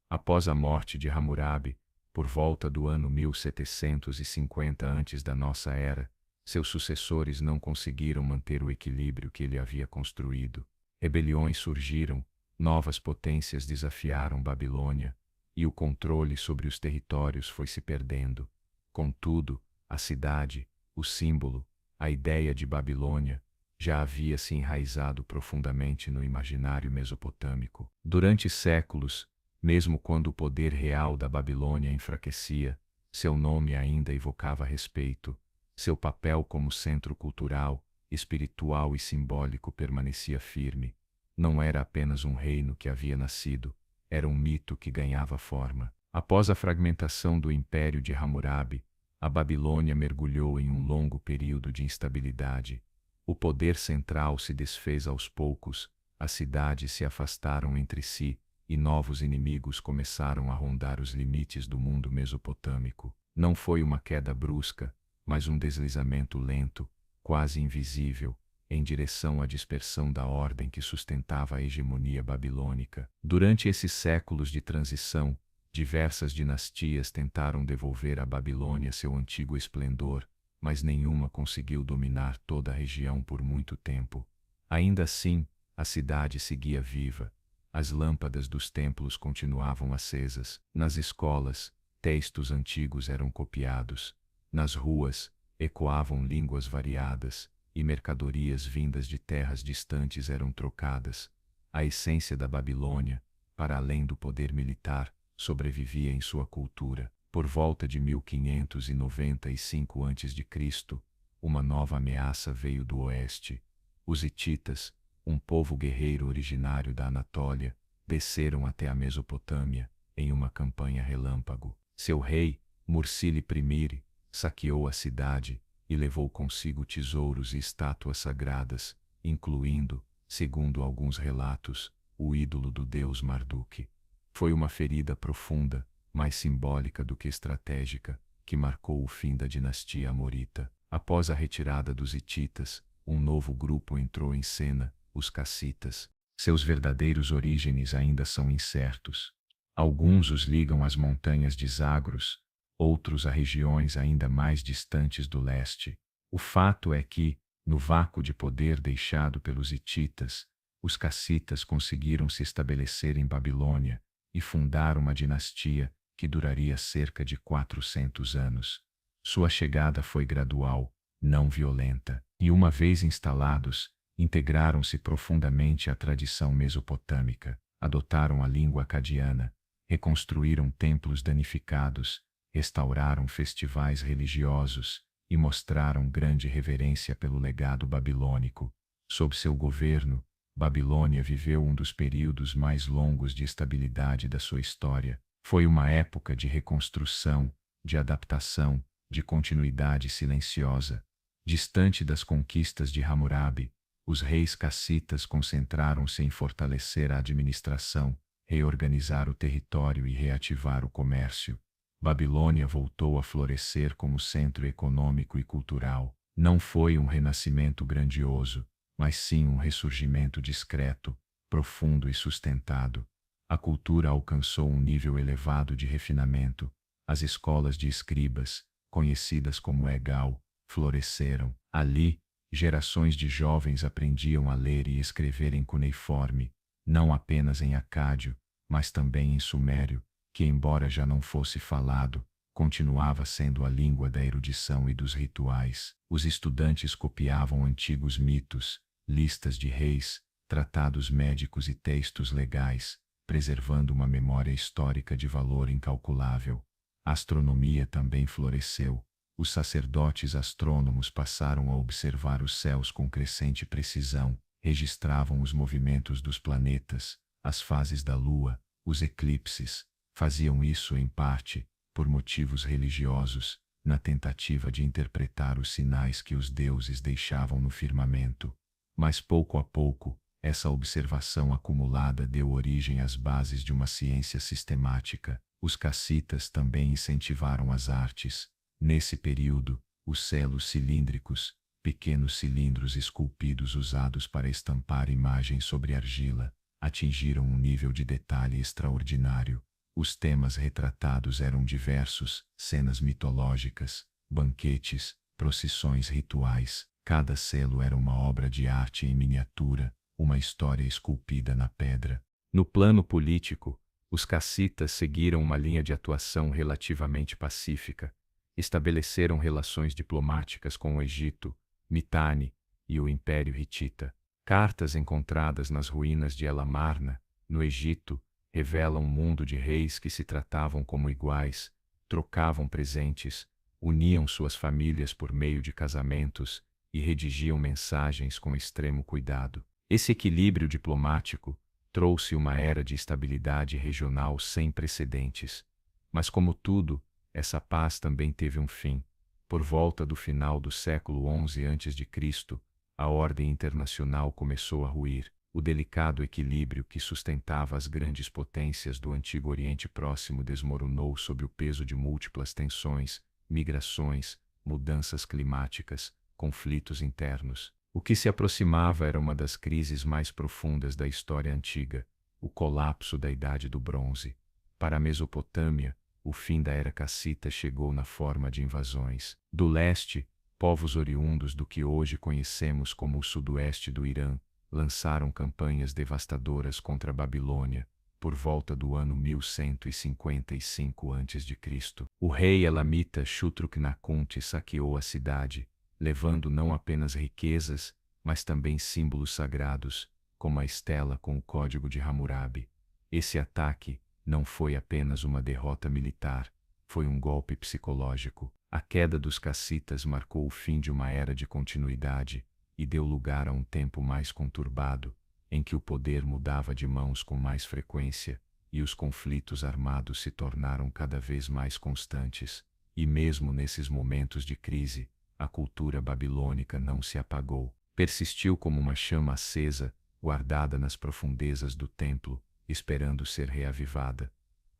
Após a morte de Hammurabi, por volta do ano 1750 antes da nossa era, seus sucessores não conseguiram manter o equilíbrio que ele havia construído. Rebeliões surgiram, novas potências desafiaram Babilônia, e o controle sobre os territórios foi se perdendo. Contudo, a cidade, o símbolo, a ideia de Babilônia, já havia se enraizado profundamente no imaginário mesopotâmico. Durante séculos, mesmo quando o poder real da Babilônia enfraquecia, seu nome ainda evocava respeito. Seu papel como centro cultural, espiritual e simbólico permanecia firme. Não era apenas um reino que havia nascido, era um mito que ganhava forma. Após a fragmentação do Império de Hammurabi, a Babilônia mergulhou em um longo período de instabilidade. O poder central se desfez aos poucos, as cidades se afastaram entre si, e novos inimigos começaram a rondar os limites do mundo mesopotâmico. Não foi uma queda brusca, mas um deslizamento lento, quase invisível, em direção à dispersão da ordem que sustentava a hegemonia babilônica. Durante esses séculos de transição, diversas dinastias tentaram devolver à Babilônia seu antigo esplendor, mas nenhuma conseguiu dominar toda a região por muito tempo. Ainda assim, a cidade seguia viva. As lâmpadas dos templos continuavam acesas. Nas escolas, textos antigos eram copiados. Nas ruas, ecoavam línguas variadas, e mercadorias vindas de terras distantes eram trocadas. A essência da Babilônia, para além do poder militar, sobrevivia em sua cultura. Por volta de 1595 a.C., uma nova ameaça veio do oeste. Os hititas, um povo guerreiro originário da Anatólia, desceram até a Mesopotâmia, em uma campanha relâmpago. Seu rei, Mursili I saqueou a cidade e levou consigo tesouros e estátuas sagradas, incluindo, segundo alguns relatos, o ídolo do deus Marduk. Foi uma ferida profunda, mais simbólica do que estratégica, que marcou o fim da dinastia amorita. Após a retirada dos hititas, um novo grupo entrou em cena, os cassitas. Seus verdadeiros orígenes ainda são incertos. Alguns os ligam às montanhas de Zagros, outros a regiões ainda mais distantes do leste. O fato é que, no vácuo de poder deixado pelos hititas, os cassitas conseguiram se estabelecer em Babilônia e fundar uma dinastia que duraria cerca de 400 anos. Sua chegada foi gradual, não violenta, e uma vez instalados, integraram-se profundamente à tradição mesopotâmica, adotaram a língua acadiana, reconstruíram templos danificados, restauraram festivais religiosos e mostraram grande reverência pelo legado babilônico. Sob seu governo, Babilônia viveu um dos períodos mais longos de estabilidade da sua história. Foi uma época de reconstrução, de adaptação, de continuidade silenciosa. Distante das conquistas de Hammurabi, os reis cassitas concentraram-se em fortalecer a administração, reorganizar o território e reativar o comércio. Babilônia voltou a florescer como centro econômico e cultural. Não foi um renascimento grandioso, mas sim um ressurgimento discreto, profundo e sustentado. A cultura alcançou um nível elevado de refinamento. As escolas de escribas, conhecidas como Egal, floresceram. Ali, gerações de jovens aprendiam a ler e escrever em cuneiforme, não apenas em acádio, mas também em sumério, que, embora já não fosse falado, continuava sendo a língua da erudição e dos rituais. Os estudantes copiavam antigos mitos, listas de reis, tratados médicos e textos legais, preservando uma memória histórica de valor incalculável. A astronomia também floresceu. Os sacerdotes astrônomos passaram a observar os céus com crescente precisão, registravam os movimentos dos planetas, as fases da lua, os eclipses. Faziam isso, em parte, por motivos religiosos, na tentativa de interpretar os sinais que os deuses deixavam no firmamento. Mas pouco a pouco, essa observação acumulada deu origem às bases de uma ciência sistemática. Os cassitas também incentivaram as artes. Nesse período, os selos cilíndricos, pequenos cilindros esculpidos usados para estampar imagens sobre argila, atingiram um nível de detalhe extraordinário. Os temas retratados eram diversos: cenas mitológicas, banquetes, procissões rituais. Cada selo era uma obra de arte em miniatura, uma história esculpida na pedra. No plano político, os cassitas seguiram uma linha de atuação relativamente pacífica. Estabeleceram relações diplomáticas com o Egito, Mitanni e o Império Hitita. Cartas encontradas nas ruínas de El Amarna, no Egito, revelam um mundo de reis que se tratavam como iguais, trocavam presentes, uniam suas famílias por meio de casamentos e redigiam mensagens com extremo cuidado. Esse equilíbrio diplomático trouxe uma era de estabilidade regional sem precedentes. Mas, como tudo, essa paz também teve um fim. Por volta do final do século XI a.C., a ordem internacional começou a ruir. O delicado equilíbrio que sustentava as grandes potências do antigo Oriente Próximo desmoronou sob o peso de múltiplas tensões, migrações, mudanças climáticas, conflitos internos. O que se aproximava era uma das crises mais profundas da história antiga, o colapso da Idade do Bronze. Para a Mesopotâmia, o fim da era cassita chegou na forma de invasões. Do leste, povos oriundos do que hoje conhecemos como o sudoeste do Irã lançaram campanhas devastadoras contra a Babilônia. Por volta do ano 1155 a.C., o rei elamita Shutruk-Nakhunti saqueou a cidade, levando não apenas riquezas, mas também símbolos sagrados, como a estela com o código de Hammurabi. Esse ataque não foi apenas uma derrota militar, foi um golpe psicológico. A queda dos cassitas marcou o fim de uma era de continuidade e deu lugar a um tempo mais conturbado, em que o poder mudava de mãos com mais frequência e os conflitos armados se tornaram cada vez mais constantes. e mesmo nesses momentos de crise, a cultura babilônica não se apagou. Persistiu como uma chama acesa, guardada nas profundezas do templo, esperando ser reavivada.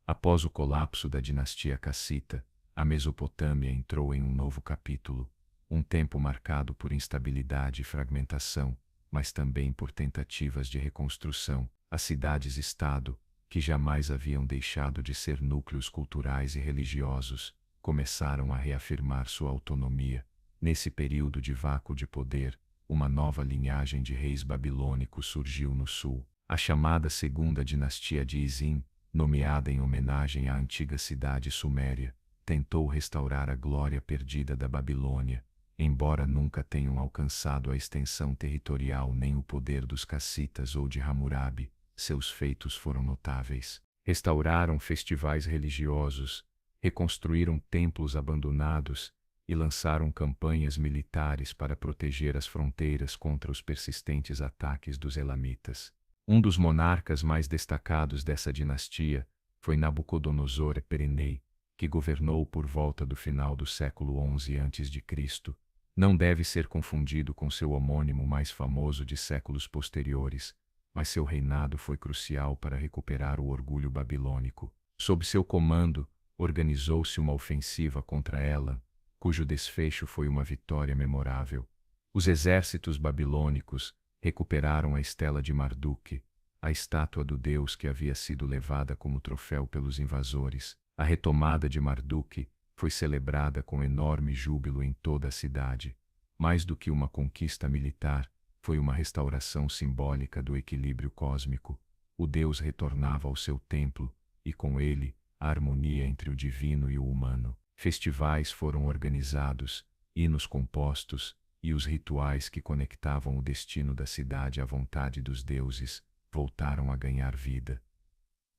Após o colapso da dinastia cassita, a Mesopotâmia entrou em um novo capítulo, um tempo marcado por instabilidade e fragmentação, mas também por tentativas de reconstrução. As cidades-estado, que jamais haviam deixado de ser núcleos culturais e religiosos, começaram a reafirmar sua autonomia. Nesse período de vácuo de poder, uma nova linhagem de reis babilônicos surgiu no sul. A chamada Segunda Dinastia de Izim, nomeada em homenagem à antiga cidade suméria, tentou restaurar a glória perdida da Babilônia, embora nunca tenham alcançado a extensão territorial nem o poder dos cassitas ou de Hammurabi. Seus feitos foram notáveis. Restauraram festivais religiosos, reconstruíram templos abandonados e lançaram campanhas militares para proteger as fronteiras contra os persistentes ataques dos elamitas. Um dos monarcas mais destacados dessa dinastia foi Nabucodonosor Eperenei, que governou por volta do final do século XI a.C. Não deve ser confundido com seu homônimo mais famoso de séculos posteriores, mas seu reinado foi crucial para recuperar o orgulho babilônico. Sob seu comando, organizou-se uma ofensiva contra Elam, cujo desfecho foi uma vitória memorável. Os exércitos babilônicos recuperaram a estela de Marduk, a estátua do deus que havia sido levada como troféu pelos invasores. A retomada de Marduk foi celebrada com enorme júbilo em toda a cidade. Mais do que uma conquista militar, foi uma restauração simbólica do equilíbrio cósmico. O Deus retornava ao seu templo, e com ele, a harmonia entre o divino e o humano. Festivais foram organizados, hinos compostos, e os rituais que conectavam o destino da cidade à vontade dos deuses voltaram a ganhar vida.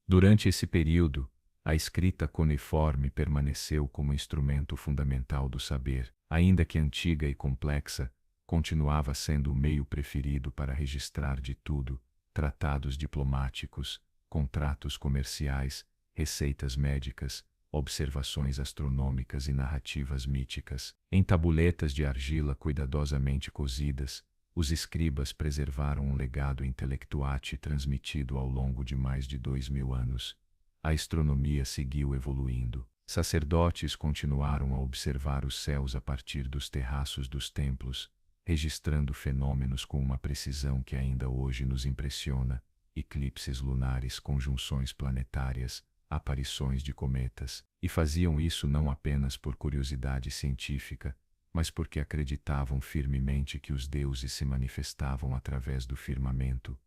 Durante esse período, a escrita cuneiforme permaneceu como instrumento fundamental do saber, ainda que antiga e complexa, continuava sendo o meio preferido para registrar de tudo: tratados diplomáticos, contratos comerciais, receitas médicas, observações astronômicas e narrativas míticas. Em tabuletas de argila cuidadosamente cozidas, os escribas preservaram um legado intelectuate transmitido ao longo de mais de 2000 anos. A astronomia seguiu evoluindo. Sacerdotes continuaram a observar os céus a partir dos terraços dos templos, registrando fenômenos com uma precisão que ainda hoje nos impressiona: eclipses lunares, conjunções planetárias, aparições de cometas, e faziam isso não apenas por curiosidade científica, mas porque acreditavam firmemente que os deuses se manifestavam através do firmamento.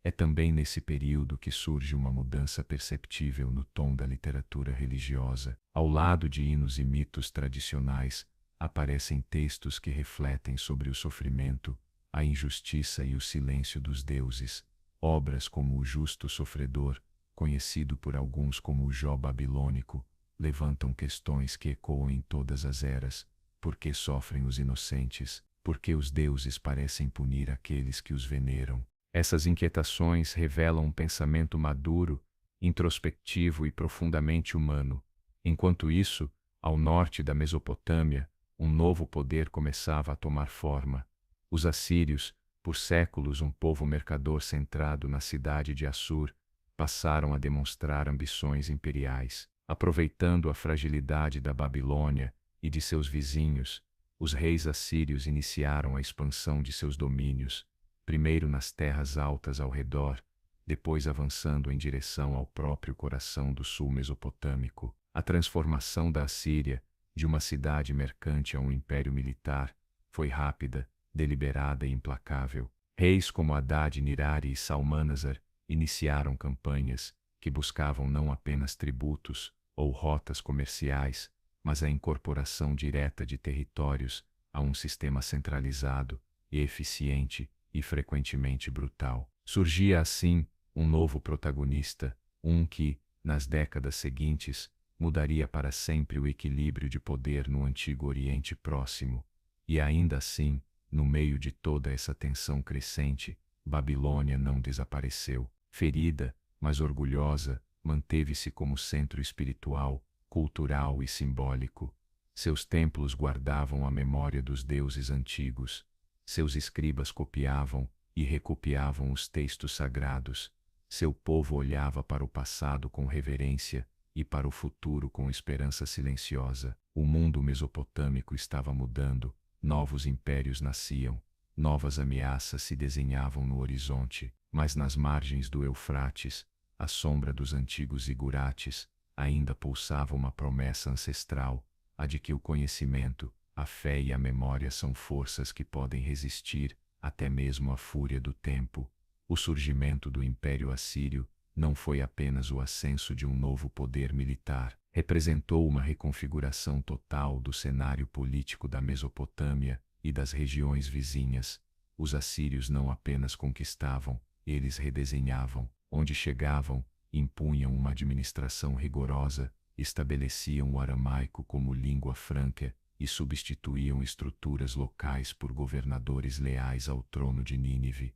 É também nesse período que surge uma mudança perceptível no tom da literatura religiosa. Ao lado de hinos e mitos tradicionais, aparecem textos que refletem sobre o sofrimento, a injustiça e o silêncio dos deuses. Obras como O Justo Sofredor, conhecido por alguns como o Jó babilônico, levantam questões que ecoam em todas as eras. Por que sofrem os inocentes? Por que os deuses parecem punir aqueles que os veneram? Essas inquietações revelam um pensamento maduro, introspectivo e profundamente humano. Enquanto isso, ao norte da Mesopotâmia, um novo poder começava a tomar forma. Os assírios, por séculos um povo mercador centrado na cidade de Assur, passaram a demonstrar ambições imperiais. Aproveitando a fragilidade da Babilônia e de seus vizinhos, os reis assírios iniciaram a expansão de seus domínios, primeiro nas terras altas ao redor, depois avançando em direção ao próprio coração do sul mesopotâmico. A transformação da Assíria, de uma cidade mercante a um império militar, foi rápida, deliberada e implacável. Reis como Haddad-Nirari e Salmanasar iniciaram campanhas que buscavam não apenas tributos ou rotas comerciais, mas a incorporação direta de territórios a um sistema centralizado e eficiente e frequentemente brutal. Surgia assim um novo protagonista, um que, nas décadas seguintes, mudaria para sempre o equilíbrio de poder no Antigo Oriente Próximo. E ainda assim, no meio de toda essa tensão crescente, Babilônia não desapareceu. Ferida, mas orgulhosa, manteve-se como centro espiritual, cultural e simbólico. Seus templos guardavam a memória dos deuses antigos. Seus escribas copiavam e recopiavam os textos sagrados. Seu povo olhava para o passado com reverência e para o futuro com esperança silenciosa. O mundo mesopotâmico estava mudando, novos impérios nasciam, novas ameaças se desenhavam no horizonte, mas nas margens do Eufrates, à sombra dos antigos zigurates, ainda pulsava uma promessa ancestral, a de que o conhecimento, a fé e a memória são forças que podem resistir até mesmo à fúria do tempo. O surgimento do Império Assírio não foi apenas o ascenso de um novo poder militar, representou uma reconfiguração total do cenário político da Mesopotâmia e das regiões vizinhas. Os assírios não apenas conquistavam, eles redesenhavam. Onde chegavam, impunham uma administração rigorosa, estabeleciam o aramaico como língua franca e substituíam estruturas locais por governadores leais ao trono de Nínive.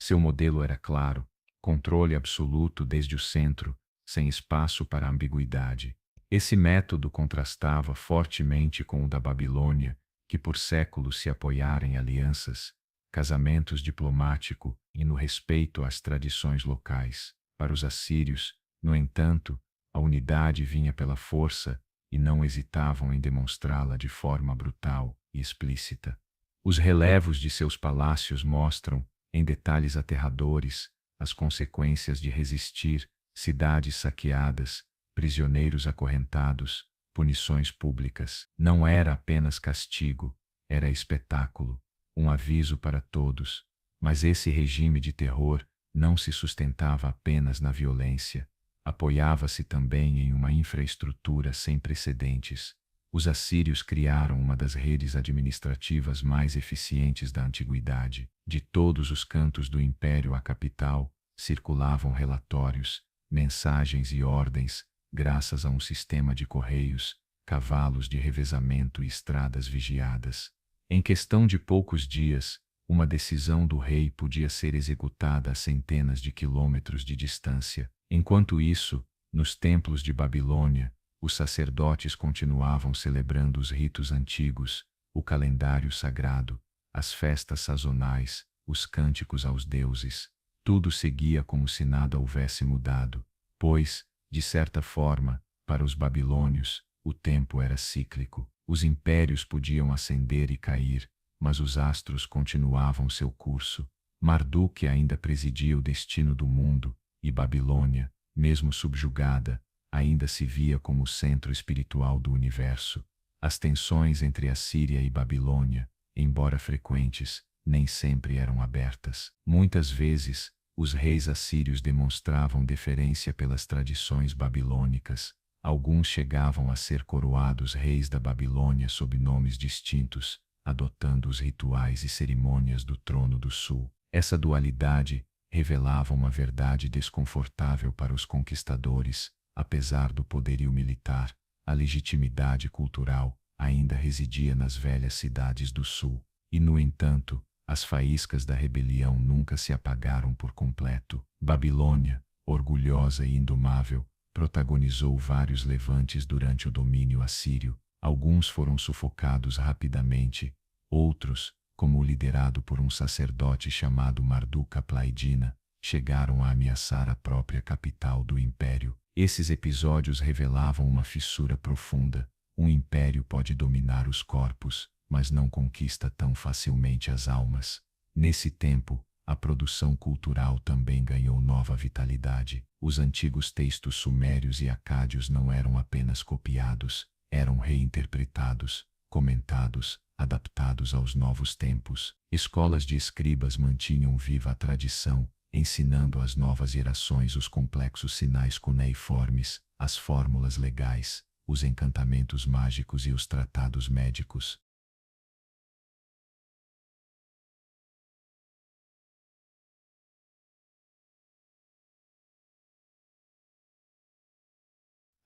Seu modelo era claro, controle absoluto desde o centro, sem espaço para ambiguidade. Esse método contrastava fortemente com o da Babilônia, que por séculos se apoiara em alianças, casamentos diplomáticos e no respeito às tradições locais. Para os assírios, no entanto, a unidade vinha pela força e não hesitavam em demonstrá-la de forma brutal e explícita. Os relevos de seus palácios mostram, em detalhes aterradores, as consequências de resistir, cidades saqueadas, prisioneiros acorrentados, punições públicas. Não era apenas castigo, era espetáculo, um aviso para todos. Mas esse regime de terror não se sustentava apenas na violência, apoiava-se também em uma infraestrutura sem precedentes. Os assírios criaram uma das redes administrativas mais eficientes da antiguidade. De todos os cantos do império à capital, circulavam relatórios, mensagens e ordens, graças a um sistema de correios, cavalos de revezamento e estradas vigiadas. Em questão de poucos dias, uma decisão do rei podia ser executada a centenas de quilômetros de distância. Enquanto isso, nos templos de Babilônia, os sacerdotes continuavam celebrando os ritos antigos, o calendário sagrado, as festas sazonais, os cânticos aos deuses. Tudo seguia como se nada houvesse mudado, pois, de certa forma, para os babilônios, o tempo era cíclico. Os impérios podiam ascender e cair, mas os astros continuavam seu curso. Marduk ainda presidia o destino do mundo, e Babilônia, mesmo subjugada, ainda se via como o centro espiritual do universo. As tensões entre Assíria e Babilônia, embora frequentes, nem sempre eram abertas. Muitas vezes, os reis assírios demonstravam deferência pelas tradições babilônicas. Alguns chegavam a ser coroados reis da Babilônia sob nomes distintos, adotando os rituais e cerimônias do trono do sul. Essa dualidade revelava uma verdade desconfortável para os conquistadores. Apesar do poderio militar, a legitimidade cultural ainda residia nas velhas cidades do sul. E, no entanto, as faíscas da rebelião nunca se apagaram por completo. Babilônia, orgulhosa e indomável, protagonizou vários levantes durante o domínio assírio. Alguns foram sufocados rapidamente, outros, como o liderado por um sacerdote chamado Marduk-Aplaidina, chegaram a ameaçar a própria capital do império. Esses episódios revelavam uma fissura profunda. Um império pode dominar os corpos, mas não conquista tão facilmente as almas. Nesse tempo, a produção cultural também ganhou nova vitalidade. Os antigos textos sumérios e acádios não eram apenas copiados, eram reinterpretados, comentados, adaptados aos novos tempos. Escolas de escribas mantinham viva a tradição, ensinando às novas gerações os complexos sinais cuneiformes, as fórmulas legais, os encantamentos mágicos e os tratados médicos.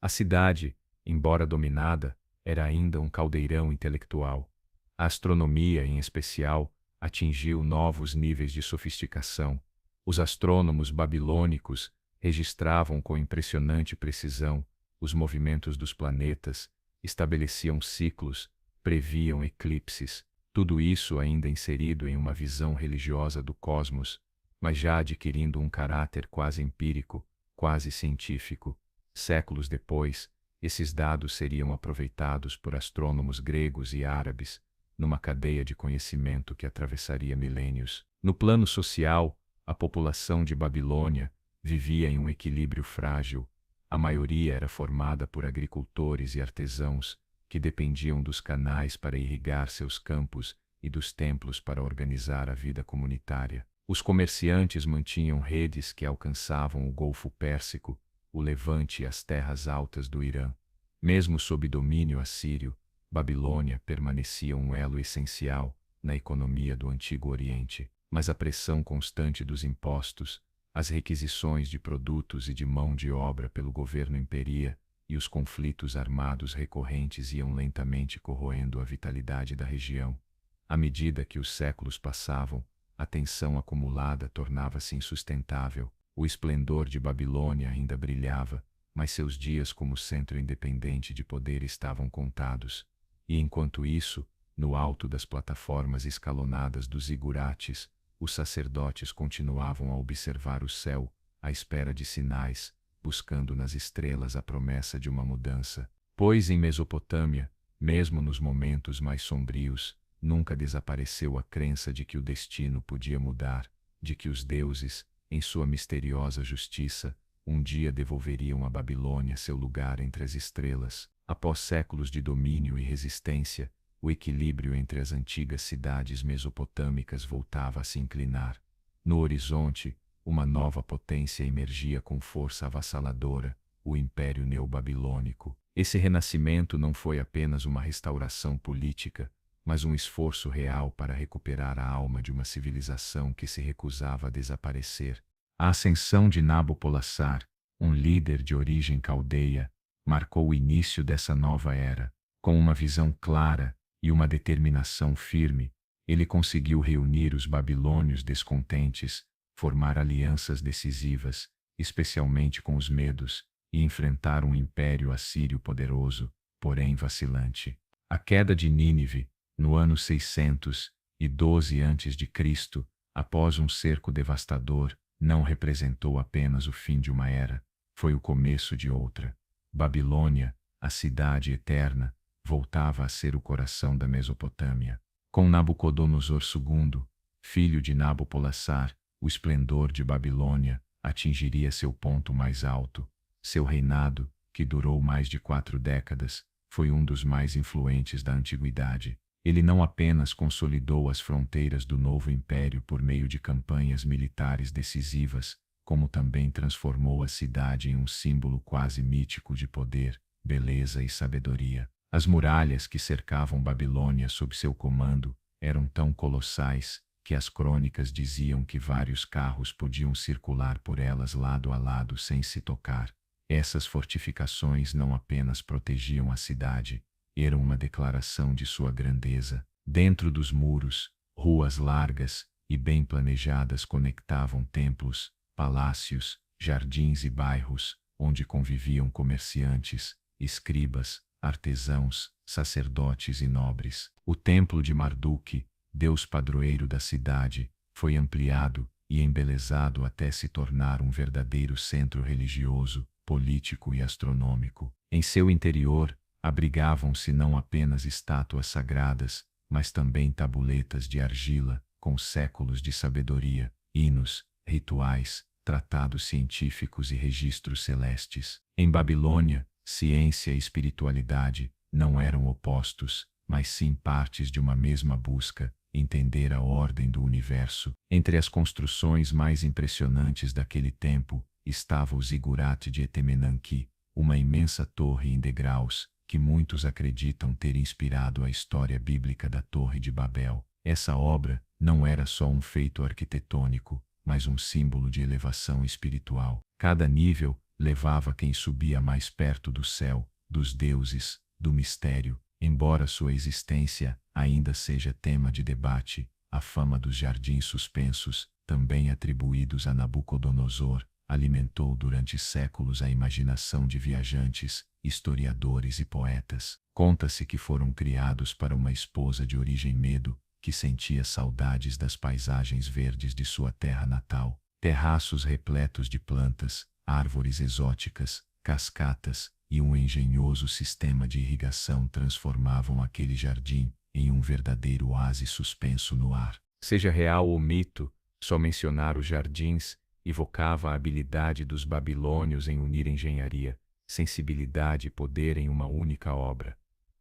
A cidade, embora dominada, era ainda um caldeirão intelectual. A astronomia, em especial, atingiu novos níveis de sofisticação. Os astrônomos babilônicos registravam com impressionante precisão os movimentos dos planetas, estabeleciam ciclos, previam eclipses, tudo isso ainda inserido em uma visão religiosa do cosmos, mas já adquirindo um caráter quase empírico, quase científico. Séculos depois, esses dados seriam aproveitados por astrônomos gregos e árabes, numa cadeia de conhecimento que atravessaria milênios. No plano social, a população de Babilônia vivia em um equilíbrio frágil. A maioria era formada por agricultores e artesãos, que dependiam dos canais para irrigar seus campos e dos templos para organizar a vida comunitária. Os comerciantes mantinham redes que alcançavam o Golfo Pérsico, o Levante e as terras altas do Irã. Mesmo sob domínio assírio, Babilônia permanecia um elo essencial na economia do Antigo Oriente, mas a pressão constante dos impostos, as requisições de produtos e de mão de obra pelo governo imperia, e os conflitos armados recorrentes iam lentamente corroendo a vitalidade da região. À medida que os séculos passavam, a tensão acumulada tornava-se insustentável. O esplendor de Babilônia ainda brilhava, mas seus dias como centro independente de poder estavam contados. E enquanto isso, no alto das plataformas escalonadas dos zigurates, os sacerdotes continuavam a observar o céu, à espera de sinais, buscando nas estrelas a promessa de uma mudança. Pois em Mesopotâmia, mesmo nos momentos mais sombrios, nunca desapareceu a crença de que o destino podia mudar, de que os deuses, em sua misteriosa justiça, um dia devolveriam a Babilônia seu lugar entre as estrelas. Após séculos de domínio e resistência, o equilíbrio entre as antigas cidades mesopotâmicas voltava a se inclinar. No horizonte, uma nova potência emergia com força avassaladora, o Império Neobabilônico. Esse renascimento não foi apenas uma restauração política, mas um esforço real para recuperar a alma de uma civilização que se recusava a desaparecer. A ascensão de Nabopolassar, um líder de origem caldeia, marcou o início dessa nova era. Com uma visão clara e uma determinação firme, ele conseguiu reunir os babilônios descontentes, formar alianças decisivas, especialmente com os medos, e enfrentar um império assírio poderoso, porém vacilante. A queda de Nínive, no ano 612 a.C., após um cerco devastador, não representou apenas o fim de uma era, foi o começo de outra. Babilônia, a cidade eterna, voltava a ser o coração da Mesopotâmia. Com Nabucodonosor II, filho de Nabopolassar, o esplendor de Babilônia atingiria seu ponto mais alto. Seu reinado, que durou mais de 4 décadas, foi um dos mais influentes da antiguidade. Ele não apenas consolidou as fronteiras do novo império por meio de campanhas militares decisivas, como também transformou a cidade em um símbolo quase mítico de poder, beleza e sabedoria. As muralhas que cercavam Babilônia sob seu comando eram tão colossais que as crônicas diziam que vários carros podiam circular por elas lado a lado sem se tocar. Essas fortificações não apenas protegiam a cidade, eram uma declaração de sua grandeza. Dentro dos muros, ruas largas e bem planejadas conectavam templos, palácios, jardins e bairros, onde conviviam comerciantes, escribas, artesãos, sacerdotes e nobres. O templo de Marduk, deus padroeiro da cidade, foi ampliado e embelezado até se tornar um verdadeiro centro religioso, político e astronômico. Em seu interior, abrigavam-se não apenas estátuas sagradas, mas também tabuletas de argila, com séculos de sabedoria, hinos, rituais, tratados científicos e registros celestes. Em Babilônia, ciência e espiritualidade não eram opostos, mas sim partes de uma mesma busca, entender a ordem do universo. Entre as construções mais impressionantes daquele tempo, estava o zigurate de Etemenanque, uma imensa torre em degraus, que muitos acreditam ter inspirado a história bíblica da Torre de Babel. Essa obra não era só um feito arquitetônico, mas um símbolo de elevação espiritual. Cada nível levava quem subia mais perto do céu, dos deuses, do mistério. Embora sua existência ainda seja tema de debate, a fama dos jardins suspensos, também atribuídos a Nabucodonosor, alimentou durante séculos a imaginação de viajantes, historiadores e poetas. Conta-se que foram criados para uma esposa de origem Medo, que sentia saudades das paisagens verdes de sua terra natal. Terraços repletos de plantas, árvores exóticas, cascatas e um engenhoso sistema de irrigação transformavam aquele jardim em um verdadeiro oásis suspenso no ar. Seja real ou mito, só mencionar os jardins evocava a habilidade dos babilônios em unir engenharia, sensibilidade e poder em uma única obra.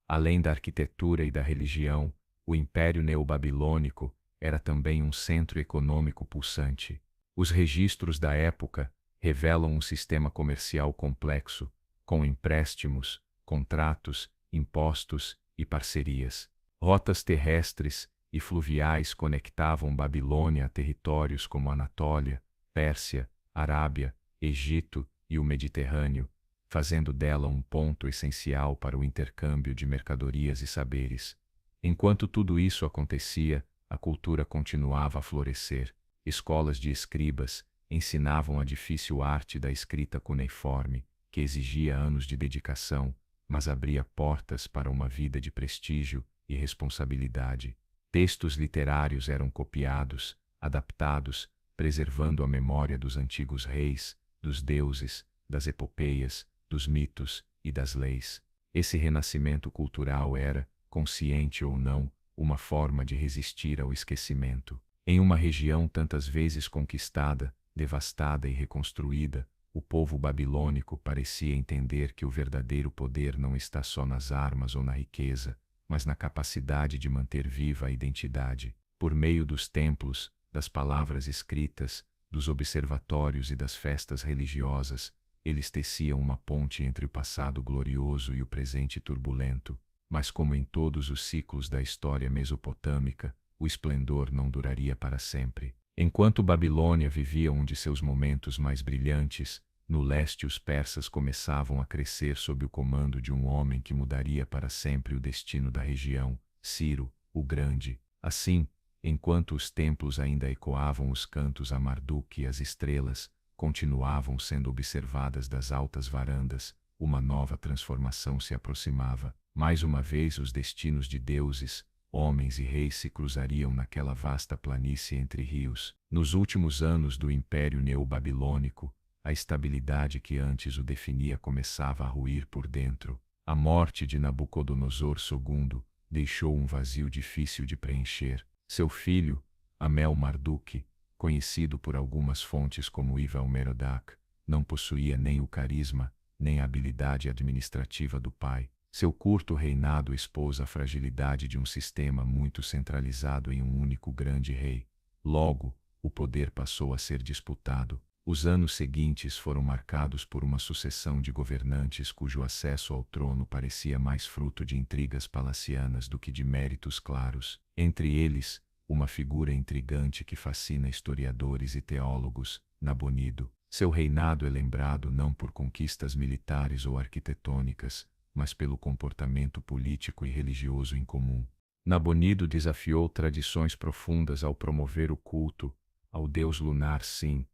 Além da arquitetura e da religião, o Império Neobabilônico era também um centro econômico pulsante. Os registros da época revelam um sistema comercial complexo, com empréstimos, contratos, impostos e parcerias. Rotas terrestres e fluviais conectavam Babilônia a territórios como Anatólia, Pérsia, Arábia, Egito e o Mediterrâneo, fazendo dela um ponto essencial para o intercâmbio de mercadorias e saberes. Enquanto tudo isso acontecia, a cultura continuava a florescer. Escolas de escribas ensinavam a difícil arte da escrita cuneiforme, que exigia anos de dedicação, mas abria portas para uma vida de prestígio e responsabilidade. Textos literários eram copiados, adaptados, preservando a memória dos antigos reis, dos deuses, das epopeias, dos mitos e das leis. Esse renascimento cultural era, consciente ou não, uma forma de resistir ao esquecimento. Em uma região tantas vezes conquistada, devastada e reconstruída, o povo babilônico parecia entender que o verdadeiro poder não está só nas armas ou na riqueza, mas na capacidade de manter viva a identidade. Por meio dos templos, das palavras escritas, dos observatórios e das festas religiosas, eles teciam uma ponte entre o passado glorioso e o presente turbulento. Mas como em todos os ciclos da história mesopotâmica, o esplendor não duraria para sempre. Enquanto Babilônia vivia um de seus momentos mais brilhantes, no leste os persas começavam a crescer sob o comando de um homem que mudaria para sempre o destino da região, Ciro, o Grande. Assim, enquanto os templos ainda ecoavam os cantos a Marduk e as estrelas, continuavam sendo observadas das altas varandas, uma nova transformação se aproximava. Mais uma vez os destinos de deuses, homens e reis se cruzariam naquela vasta planície entre rios. Nos últimos anos do Império Neobabilônico, a estabilidade que antes o definia começava a ruir por dentro. A morte de Nabucodonosor II deixou um vazio difícil de preencher. Seu filho, Amel-Marduk, conhecido por algumas fontes como Ival-Merodach, não possuía nem o carisma, nem a habilidade administrativa do pai. Seu curto reinado expôs a fragilidade de um sistema muito centralizado em um único grande rei. Logo, o poder passou a ser disputado. Os anos seguintes foram marcados por uma sucessão de governantes cujo acesso ao trono parecia mais fruto de intrigas palacianas do que de méritos claros. Entre eles, uma figura intrigante que fascina historiadores e teólogos, Nabonido. Seu reinado é lembrado não por conquistas militares ou arquitetônicas, mas pelo comportamento político e religioso incomum. Nabonido desafiou tradições profundas ao promover o culto ao deus lunar Sin,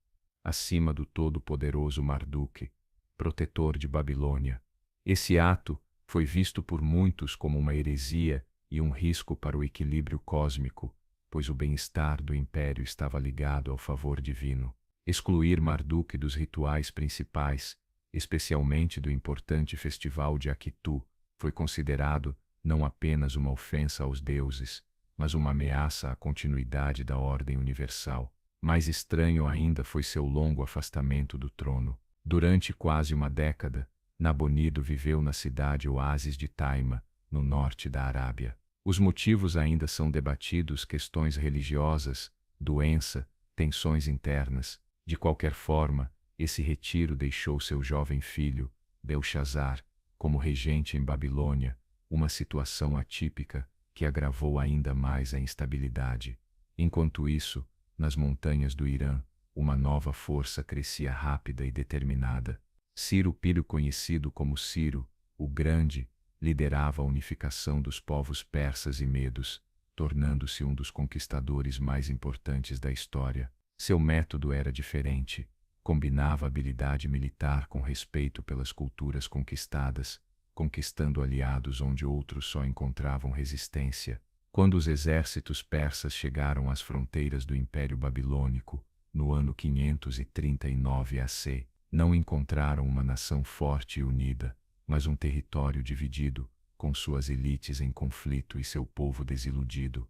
acima do todo-poderoso Marduk, protetor de Babilônia. Esse ato foi visto por muitos como uma heresia e um risco para o equilíbrio cósmico, pois o bem-estar do império estava ligado ao favor divino. Excluir Marduk dos rituais principais, especialmente do importante festival de Akitu, foi considerado não apenas uma ofensa aos deuses, mas uma ameaça à continuidade da ordem universal. Mais estranho ainda foi seu longo afastamento do trono. Durante quase uma década, Nabonido viveu na cidade oásis de Taima, no norte da Arábia. Os motivos ainda são debatidos: questões religiosas, doença, tensões internas. De qualquer forma, esse retiro deixou seu jovem filho, Belshazar, como regente em Babilônia, uma situação atípica que agravou ainda mais a instabilidade. Enquanto isso, nas montanhas do Irã, uma nova força crescia rápida e determinada. Ciro Piro, conhecido como Ciro, o Grande, liderava a unificação dos povos persas e medos, tornando-se um dos conquistadores mais importantes da história. Seu método era diferente. Combinava habilidade militar com respeito pelas culturas conquistadas, conquistando aliados onde outros só encontravam resistência. Quando os exércitos persas chegaram às fronteiras do Império Babilônico, no ano 539 AC, não encontraram uma nação forte e unida, mas um território dividido, com suas elites em conflito e seu povo desiludido.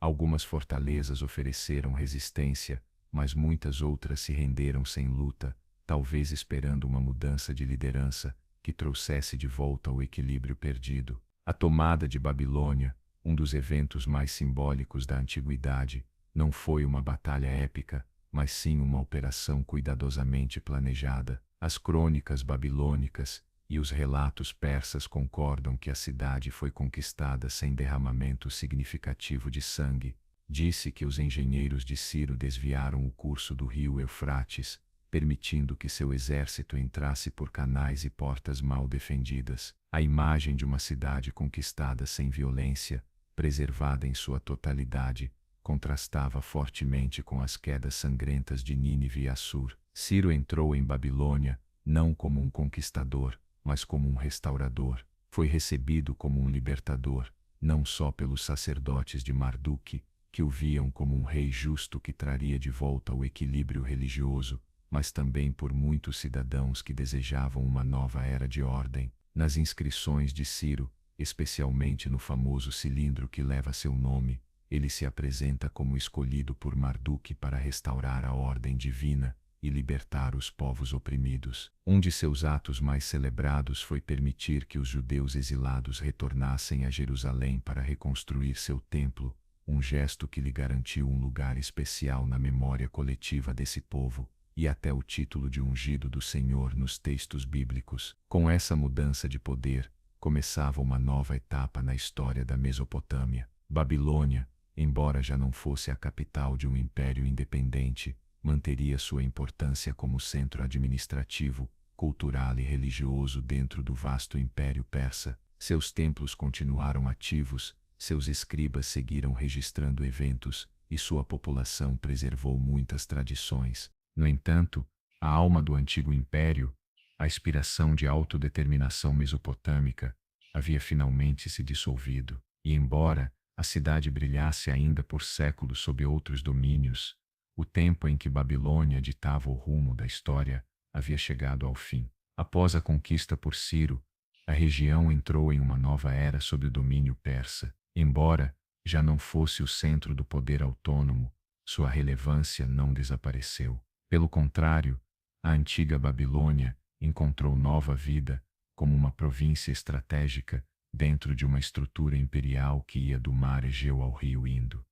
Algumas fortalezas ofereceram resistência, mas muitas outras se renderam sem luta, talvez esperando uma mudança de liderança que trouxesse de volta o equilíbrio perdido. A tomada de Babilônia, um dos eventos mais simbólicos da antiguidade, não foi uma batalha épica, mas sim uma operação cuidadosamente planejada. As crônicas babilônicas e os relatos persas concordam que a cidade foi conquistada sem derramamento significativo de sangue. Disse que os engenheiros de Ciro desviaram o curso do rio Eufrates, permitindo que seu exército entrasse por canais e portas mal defendidas. A imagem de uma cidade conquistada sem violência, preservada em sua totalidade, contrastava fortemente com as quedas sangrentas de Nínive e Assur. Ciro entrou em Babilônia, não como um conquistador, mas como um restaurador. Foi recebido como um libertador, não só pelos sacerdotes de Marduk, que o viam como um rei justo que traria de volta o equilíbrio religioso, mas também por muitos cidadãos que desejavam uma nova era de ordem. Nas inscrições de Ciro, especialmente no famoso cilindro que leva seu nome, ele se apresenta como escolhido por Marduk para restaurar a ordem divina e libertar os povos oprimidos. Um de seus atos mais celebrados foi permitir que os judeus exilados retornassem a Jerusalém para reconstruir seu templo, um gesto que lhe garantiu um lugar especial na memória coletiva desse povo, e até o título de ungido do Senhor nos textos bíblicos. Com essa mudança de poder, começava uma nova etapa na história da Mesopotâmia. Babilônia, embora já não fosse a capital de um império independente, manteria sua importância como centro administrativo, cultural e religioso dentro do vasto império persa. Seus templos continuaram ativos, seus escribas seguiram registrando eventos, e sua população preservou muitas tradições. No entanto, a alma do antigo império, a aspiração de autodeterminação mesopotâmica, havia finalmente se dissolvido, e embora a cidade brilhasse ainda por séculos sob outros domínios, o tempo em que Babilônia ditava o rumo da história havia chegado ao fim. Após a conquista por Ciro, a região entrou em uma nova era sob o domínio persa. Embora já não fosse o centro do poder autônomo, sua relevância não desapareceu. Pelo contrário, a antiga Babilônia encontrou nova vida como uma província estratégica dentro de uma estrutura imperial que ia do mar Egeu ao rio Indo.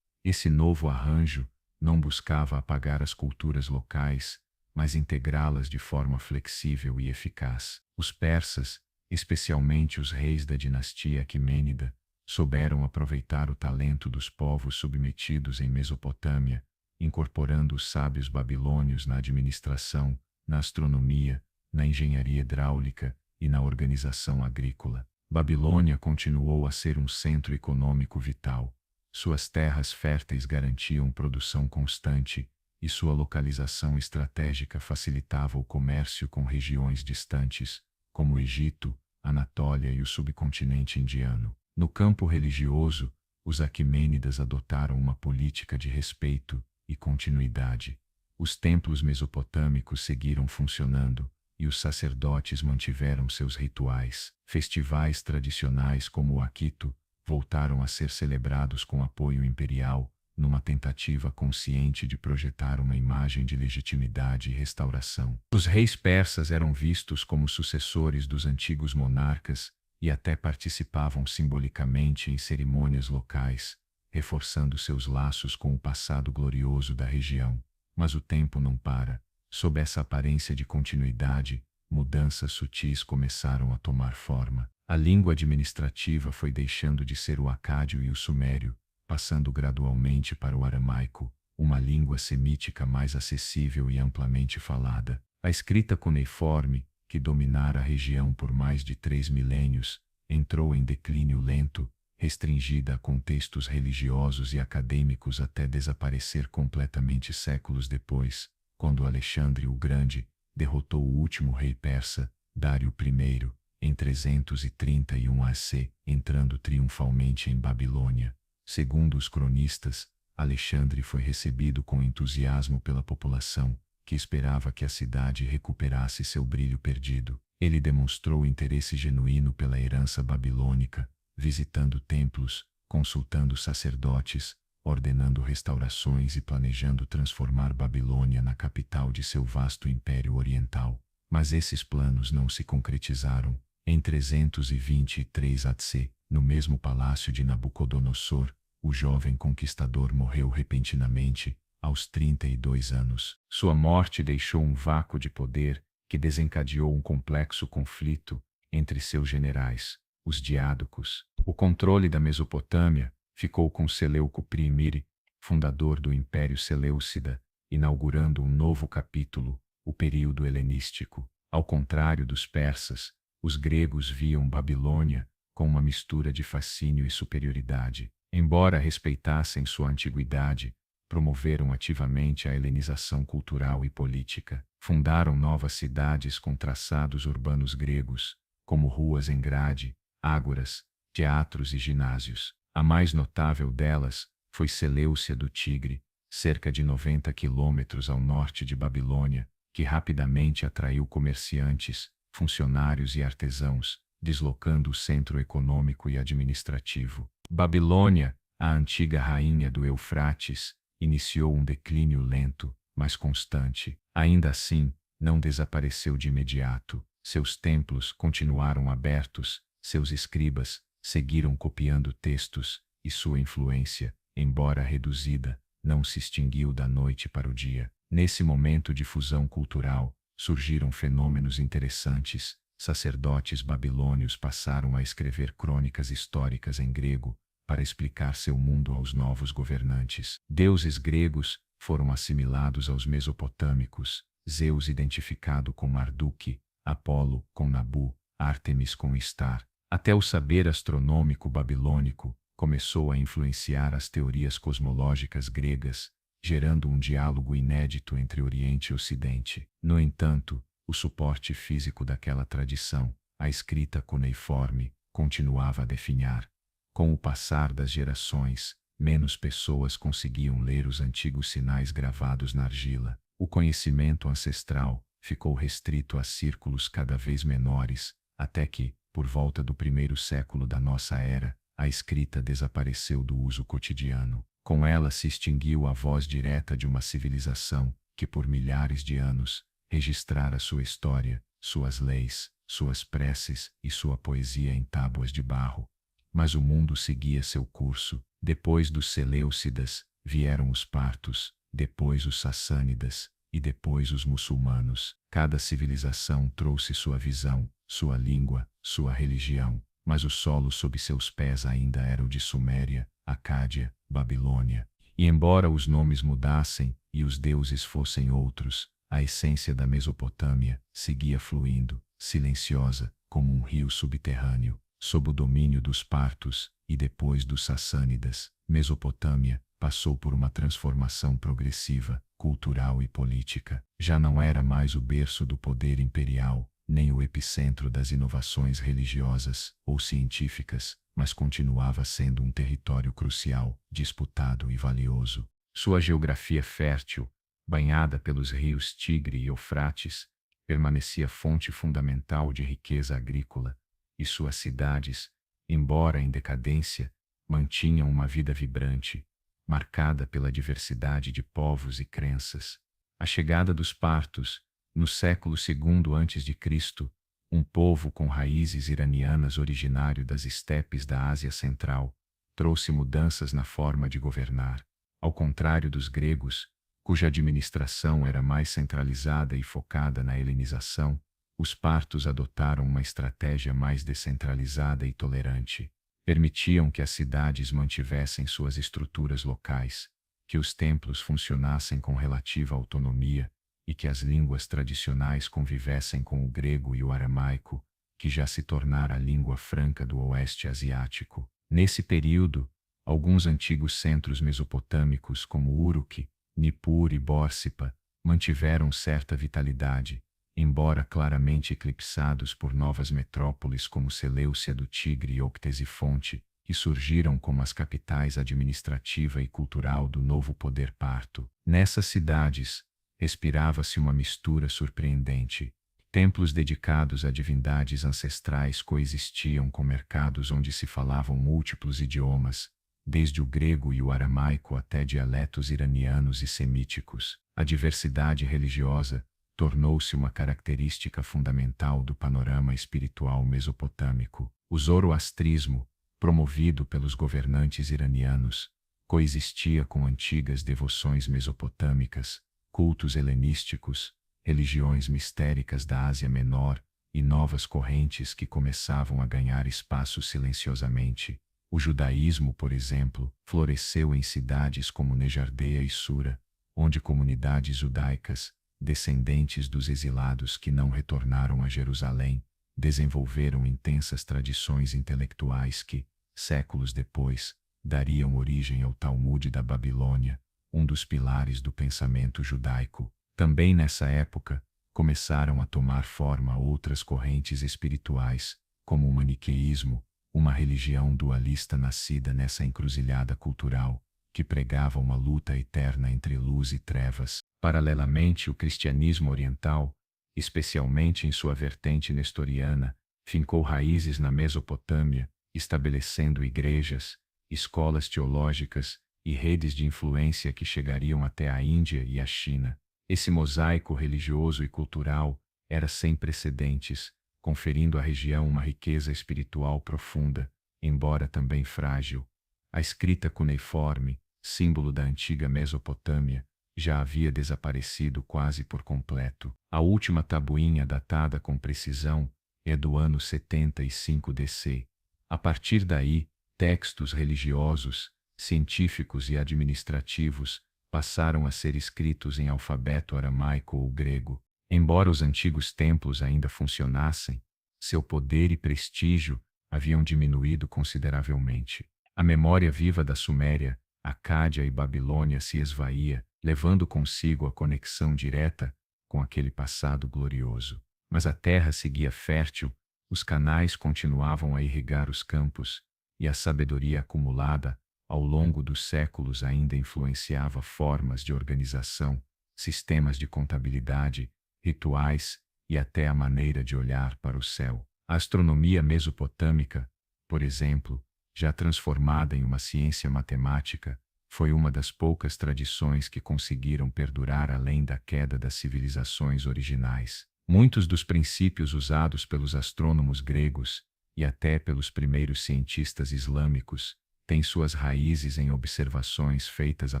Esse novo arranjo não buscava apagar as culturas locais, mas integrá-las de forma flexível e eficaz. Os persas, especialmente os reis da dinastia Aquimênida, souberam aproveitar o talento dos povos submetidos em Mesopotâmia, incorporando os sábios babilônios na administração, na astronomia, na engenharia hidráulica e na organização agrícola. Babilônia continuou a ser um centro econômico vital. Suas terras férteis garantiam produção constante, e sua localização estratégica facilitava o comércio com regiões distantes, como o Egito, Anatólia e o subcontinente indiano. No campo religioso, os Aquimênidas adotaram uma política de respeito e continuidade. Os templos mesopotâmicos seguiram funcionando, e os sacerdotes mantiveram seus rituais. Festivais tradicionais como o Akito voltaram a ser celebrados com apoio imperial, numa tentativa consciente de projetar uma imagem de legitimidade e restauração. Os reis persas eram vistos como sucessores dos antigos monarcas e até participavam simbolicamente em cerimônias locais, reforçando seus laços com o passado glorioso da região. Mas o tempo não para. Sob essa aparência de continuidade, mudanças sutis começaram a tomar forma. A língua administrativa foi deixando de ser o acádio e o sumério, passando gradualmente para o aramaico, uma língua semítica mais acessível e amplamente falada. A escrita cuneiforme, que dominara a região por mais de 3 milênios, entrou em declínio lento, restringida a contextos religiosos e acadêmicos até desaparecer completamente séculos depois. quando Alexandre o Grande derrotou o último rei persa, Dário I, em 331 AC, entrando triunfalmente em Babilônia. Segundo os cronistas, Alexandre foi recebido com entusiasmo pela população, que esperava que a cidade recuperasse seu brilho perdido. Ele demonstrou interesse genuíno pela herança babilônica, visitando templos, consultando sacerdotes, ordenando restaurações e planejando transformar Babilônia na capital de seu vasto império oriental. Mas esses planos não se concretizaram. Em 323 AC, no mesmo palácio de Nabucodonosor, o jovem conquistador morreu repentinamente, aos 32 anos. Sua morte deixou um vácuo de poder que desencadeou um complexo conflito entre seus generais, os Diádocos. O controle da Mesopotâmia ficou com Seleuco I, fundador do Império Seleucida, inaugurando um novo capítulo, o período helenístico. Ao contrário dos persas, os gregos viam Babilônia com uma mistura de fascínio e superioridade. Embora respeitassem sua antiguidade, promoveram ativamente a helenização cultural e política. Fundaram novas cidades com traçados urbanos gregos, como ruas em grade, ágoras, teatros e ginásios. A mais notável delas foi Seleucia do Tigre, cerca de 90 quilômetros ao norte de Babilônia, que rapidamente atraiu comerciantes, funcionários e artesãos, deslocando o centro econômico e administrativo. Babilônia, a antiga rainha do Eufrates, iniciou um declínio lento, mas constante. Ainda assim, não desapareceu de imediato. Seus templos continuaram abertos, seus escribas seguiram copiando textos, e sua influência, embora reduzida, não se extinguiu da noite para o dia. Nesse momento de fusão cultural, surgiram fenômenos interessantes. Sacerdotes babilônios passaram a escrever crônicas históricas em grego, para explicar seu mundo aos novos governantes. Deuses gregos foram assimilados aos mesopotâmicos, Zeus identificado com Marduk, Apolo com Nabu, Ártemis com Istar. Até o saber astronômico babilônico começou a influenciar as teorias cosmológicas gregas, gerando um diálogo inédito entre Oriente e Ocidente. No entanto, o suporte físico daquela tradição, a escrita cuneiforme, continuava a definhar. Com o passar das gerações, menos pessoas conseguiam ler os antigos sinais gravados na argila. O conhecimento ancestral ficou restrito a círculos cada vez menores, até que, por volta do primeiro século da nossa era, a escrita desapareceu do uso cotidiano. Com ela se extinguiu a voz direta de uma civilização que, por milhares de anos, registrara sua história, suas leis, suas preces e sua poesia em tábuas de barro. Mas o mundo seguia seu curso. Depois dos Seleucidas, vieram os partos, depois os sassânidas, e depois os muçulmanos. Cada civilização trouxe sua visão, sua língua, sua religião, mas o solo sob seus pés ainda era o de Suméria, Acádia, Babilônia. E embora os nomes mudassem e os deuses fossem outros, a essência da Mesopotâmia seguia fluindo, silenciosa, como um rio subterrâneo. Sob o domínio dos partos, e depois dos sassânidas, Mesopotâmia passou por uma transformação progressiva, cultural e política. Já não era mais o berço do poder imperial, nem o epicentro das inovações religiosas ou científicas, mas continuava sendo um território crucial, disputado e valioso. Sua geografia fértil, banhada pelos rios Tigre e Eufrates, permanecia fonte fundamental de riqueza agrícola, e suas cidades, embora em decadência, mantinham uma vida vibrante, marcada pela diversidade de povos e crenças. A chegada dos partos, no século II a.C., um povo com raízes iranianas originário das estepes da Ásia Central, trouxe mudanças na forma de governar. Ao contrário dos gregos, cuja administração era mais centralizada e focada na helenização, os partos adotaram uma estratégia mais descentralizada e tolerante. Permitiam que as cidades mantivessem suas estruturas locais, que os templos funcionassem com relativa autonomia e que as línguas tradicionais convivessem com o grego e o aramaico, que já se tornara a língua franca do oeste asiático. Nesse período, alguns antigos centros mesopotâmicos como Uruk, Nippur e Bórsipa mantiveram certa vitalidade, embora claramente eclipsados por novas metrópoles como Seleucia do Tigre ou Ctesifonte, que surgiram como as capitais administrativa e cultural do novo poder parto. Nessas cidades, respirava-se uma mistura surpreendente. Templos dedicados a divindades ancestrais coexistiam com mercados onde se falavam múltiplos idiomas, desde o grego e o aramaico até dialetos iranianos e semíticos. A diversidade religiosa tornou-se uma característica fundamental do panorama espiritual mesopotâmico. O zoroastrismo, promovido pelos governantes iranianos, coexistia com antigas devoções mesopotâmicas, cultos helenísticos, religiões mistéricas da Ásia Menor e novas correntes que começavam a ganhar espaço silenciosamente. O judaísmo, por exemplo, floresceu em cidades como Nejardeia e Sura, onde comunidades judaicas, descendentes dos exilados que não retornaram a Jerusalém, desenvolveram intensas tradições intelectuais que, séculos depois, dariam origem ao Talmud da Babilônia, um dos pilares do pensamento judaico. Também nessa época, começaram a tomar forma outras correntes espirituais, como o maniqueísmo, uma religião dualista nascida nessa encruzilhada cultural, que pregava uma luta eterna entre luz e trevas. Paralelamente, o cristianismo oriental, especialmente em sua vertente nestoriana, fincou raízes na Mesopotâmia, estabelecendo igrejas, escolas teológicas e redes de influência que chegariam até a Índia e a China. Esse mosaico religioso e cultural era sem precedentes, conferindo à região uma riqueza espiritual profunda, embora também frágil. A escrita cuneiforme, símbolo da antiga Mesopotâmia, já havia desaparecido quase por completo. A última tabuinha datada com precisão é do ano 75 DC. A partir daí, textos religiosos, científicos e administrativos passaram a ser escritos em alfabeto aramaico ou grego. Embora os antigos templos ainda funcionassem, seu poder e prestígio haviam diminuído consideravelmente. A memória viva da Suméria, Acádia e Babilônia se esvaía, levando consigo a conexão direta com aquele passado glorioso. Mas a terra seguia fértil, os canais continuavam a irrigar os campos, e a sabedoria acumulada ao longo dos séculos ainda influenciava formas de organização, sistemas de contabilidade, rituais e até a maneira de olhar para o céu. A astronomia mesopotâmica, por exemplo, já transformada em uma ciência matemática, foi uma das poucas tradições que conseguiram perdurar além da queda das civilizações originais. Muitos dos princípios usados pelos astrônomos gregos e até pelos primeiros cientistas islâmicos têm suas raízes em observações feitas a